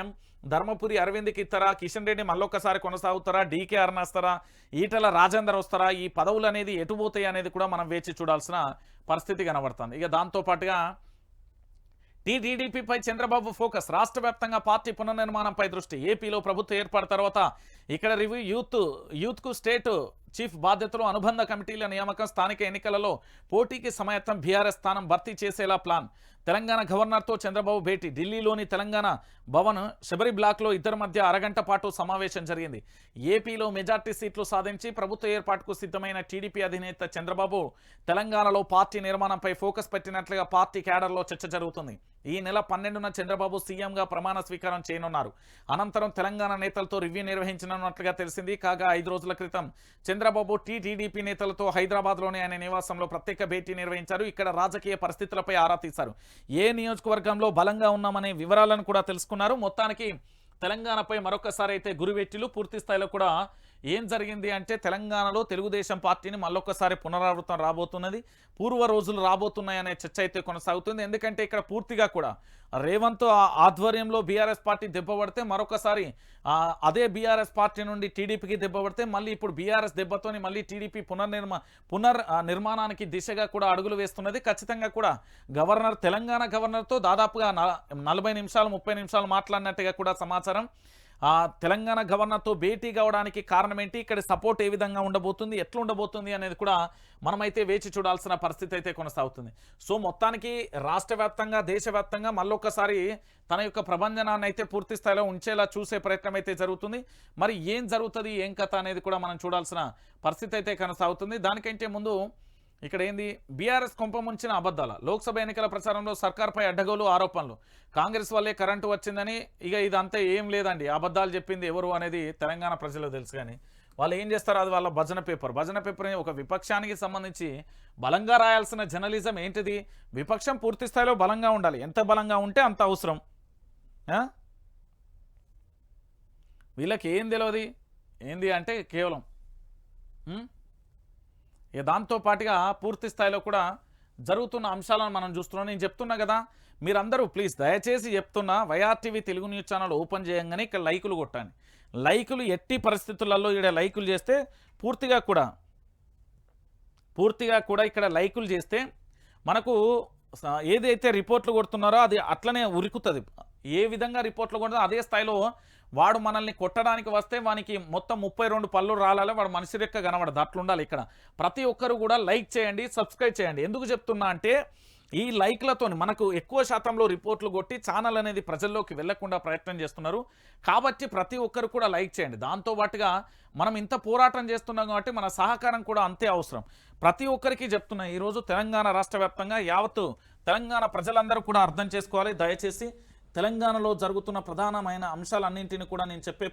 ధర్మపురి అరవింద్కి ఇస్తారా, కిషన్ రెడ్డి మళ్ళొక్కసారి కొనసాగుతారా, డీకే అరుణాస్తారా, ఈటల రాజేందర్ వస్తారా, ఈ పదవులు అనేది ఎటుపోతాయి అనేది కూడా మనం వేచి చూడాల్సిన పరిస్థితి కనబడుతుంది. ఇక దాంతోపాటుగా టీడీపీపై చంద్రబాబు ఫోకస్. రాష్ట్ర వ్యాప్తంగా పార్టీ పునర్నిర్మాణంపై దృష్టి. ఏపీలో ప్రభుత్వ ఏర్పాటు తర్వాత ఇక్కడ రివ్యూ. యూత్కు స్టేట్ చీఫ్ బాధ్యతలు, అనుబంధ కమిటీల నియామకం, స్థానిక ఎన్నికలలో పోటీకి సమాయత్తం, బీఆర్ఎస్ స్థానం భర్తీ చేసేలా ప్లాన్. తెలంగాణ గవర్నర్తో చంద్రబాబు భేటీ. ఢిల్లీలోని తెలంగాణ భవన్ శబరి బ్లాక్లో ఇద్దరి మధ్య అరగంట పాటు సమావేశం జరిగింది. ఏపీలో మెజార్టీ సీట్లు సాధించి ప్రభుత్వ ఏర్పాటుకు సిద్ధమైన టీడీపీ అధినేత చంద్రబాబు తెలంగాణలో పార్టీ నిర్మాణంపై ఫోకస్ పెట్టినట్లుగా పార్టీ క్యాడర్లో చర్చ జరుగుతుంది. ఈ నెల 12న చంద్రబాబు సీఎంగా ప్రమాణ స్వీకారం చేయనున్నారు. అనంతరం తెలంగాణ నేతలతో రివ్యూ నిర్వహించనున్నట్లుగా తెలిసింది. కాగా 5 రోజుల క్రితం చంద్రబాబు టీడీపీ నేతలతో హైదరాబాద్లోని ఆయన నివాసంలో ప్రత్యేక భేటీ నిర్వహించారు. ఇక్కడ రాజకీయ పరిస్థితులపై ఆరా తీశారు. ఏ నియోజకవర్గంలో బలంగా ఉన్నామనే వివరాలను కూడా తెలుసుకున్నారు. మొత్తానికి తెలంగాణపై మరొకసారి అయితే గురువెట్టిలు. పూర్తి స్థాయిలో కూడా ఏం జరిగింది అంటే తెలంగాణలో తెలుగుదేశం పార్టీని మళ్ళొక్కసారి పునరావృతం రాబోతున్నది, పూర్వ రోజులు రాబోతున్నాయనే చర్చ అయితే కొనసాగుతుంది. ఎందుకంటే ఇక్కడ పూర్తిగా కూడా రేవంత్ ఆధ్వర్యంలో బీఆర్ఎస్ పార్టీ దెబ్బపడితే మరొకసారి అదే బీఆర్ఎస్ పార్టీ నుండి టీడీపీకి దెబ్బపడితే మళ్ళీ ఇప్పుడు బీఆర్ఎస్ దెబ్బతోని మళ్ళీ టీడీపీ నిర్మాణానికి దిశగా కూడా అడుగులు వేస్తున్నది. ఖచ్చితంగా కూడా తెలంగాణ గవర్నర్తో దాదాపుగా 40 నిమిషాలు 30 నిమిషాలు మాట్లాడినట్టుగా కూడా సమాచారం. తెలంగాణ గవర్నర్తో భేటీ కావడానికి కారణం ఏంటి, ఇక్కడ సపోర్ట్ ఏ విధంగా ఉండబోతుంది, ఎట్లా ఉండబోతుంది అనేది కూడా మనమైతే వేచి చూడాల్సిన పరిస్థితి అయితే కొనసాగుతుంది. సో మొత్తానికి రాష్ట్ర వ్యాప్తంగా దేశవ్యాప్తంగా మళ్ళొక్కసారి తన యొక్క ప్రభంజనాన్ని అయితే పూర్తి స్థాయిలో ఉంచేలా చూసే ప్రయత్నం అయితే జరుగుతుంది. మరి ఏం జరుగుతుంది ఏం కథ అనేది కూడా మనం చూడాల్సిన పరిస్థితి అయితే కొనసాగుతుంది. దానికంటే ముందు ఇక్కడ ఏంది, బీఆర్ఎస్ కొంపముంచిన అబద్ధాల. లోక్సభ ఎన్నికల ప్రచారంలో సర్కార్పై అడ్డగోలు ఆరోపణలు. కాంగ్రెస్ వల్లే కరెంటు వచ్చిందని, ఇక ఇదంతా ఏం లేదండి, అబద్ధాలు చెప్పింది ఎవరు అనేది తెలంగాణ ప్రజలకు తెలుసు. కానీ వాళ్ళు ఏం చేస్తారు, అది వాళ్ళ భజన పేపర్. ఒక విపక్షానికి సంబంధించి బలంగా రాయాల్సిన జర్నలిజం ఏంటిది, విపక్షం పూర్తి స్థాయిలో బలంగా ఉండాలి. ఎంత బలంగా ఉంటే అంత అవసరం. వీళ్ళకి ఏం తెలియదు ఏంది అంటే కేవలం దాంతో పాటుగా పూర్తి స్థాయిలో కూడా జరుగుతున్న అంశాలను మనం చూస్తున్నాం. నేను చెప్తున్నా కదా, మీరందరూ ప్లీజ్ దయచేసి చెప్తున్నా, YRTV Telugu news channel open చేయగానే ఇక్కడ లైకులు కొట్టండి. లైకులు ఎట్టి పరిస్థితులలో ఇక్కడ లైకులు చేస్తే పూర్తిగా కూడా ఇక్కడ లైకులు చేస్తే మనకు ఏదైతే రిపోర్ట్లు కొడుతున్నారో అది అట్లనే ఉరుకుతుంది. ఏ విధంగా రిపోర్ట్లు కొడుతుందో అదే స్థాయిలో వాడు మనల్ని కొట్టడానికి వస్తే వానికి మొత్తం 32 పళ్ళు రాలాలి, వాడు మనిషి రెక్క కనబడదు, అట్లుండాలి. ఇక్కడ ప్రతి ఒక్కరు కూడా లైక్ చేయండి, సబ్స్క్రైబ్ చేయండి. ఎందుకు చెప్తున్నా అంటే ఈ లైక్లతో మనకు ఎక్కువ శాతంలో రిపోర్ట్లు కొట్టి ఛానల్ అనేది ప్రజల్లోకి వెళ్లకుండా ప్రయత్నం చేస్తున్నారు. కాబట్టి ప్రతి ఒక్కరు కూడా లైక్ చేయండి. దాంతోపాటుగా మనం ఇంత పోరాటం చేస్తున్నాం కాబట్టి మన సహకారం కూడా అంతే అవసరం. ప్రతి ఒక్కరికి చెప్తున్నా, ఈరోజు తెలంగాణ రాష్ట్ర వ్యాప్తంగా యావత్తు తెలంగాణ ప్రజలందరూ కూడా అర్థం చేసుకోవాలి. దయచేసి తెలంగాణలో జరుగుతున్న ప్రధానమైన అంశాలన్నింటినీ కూడా నేను చెప్పే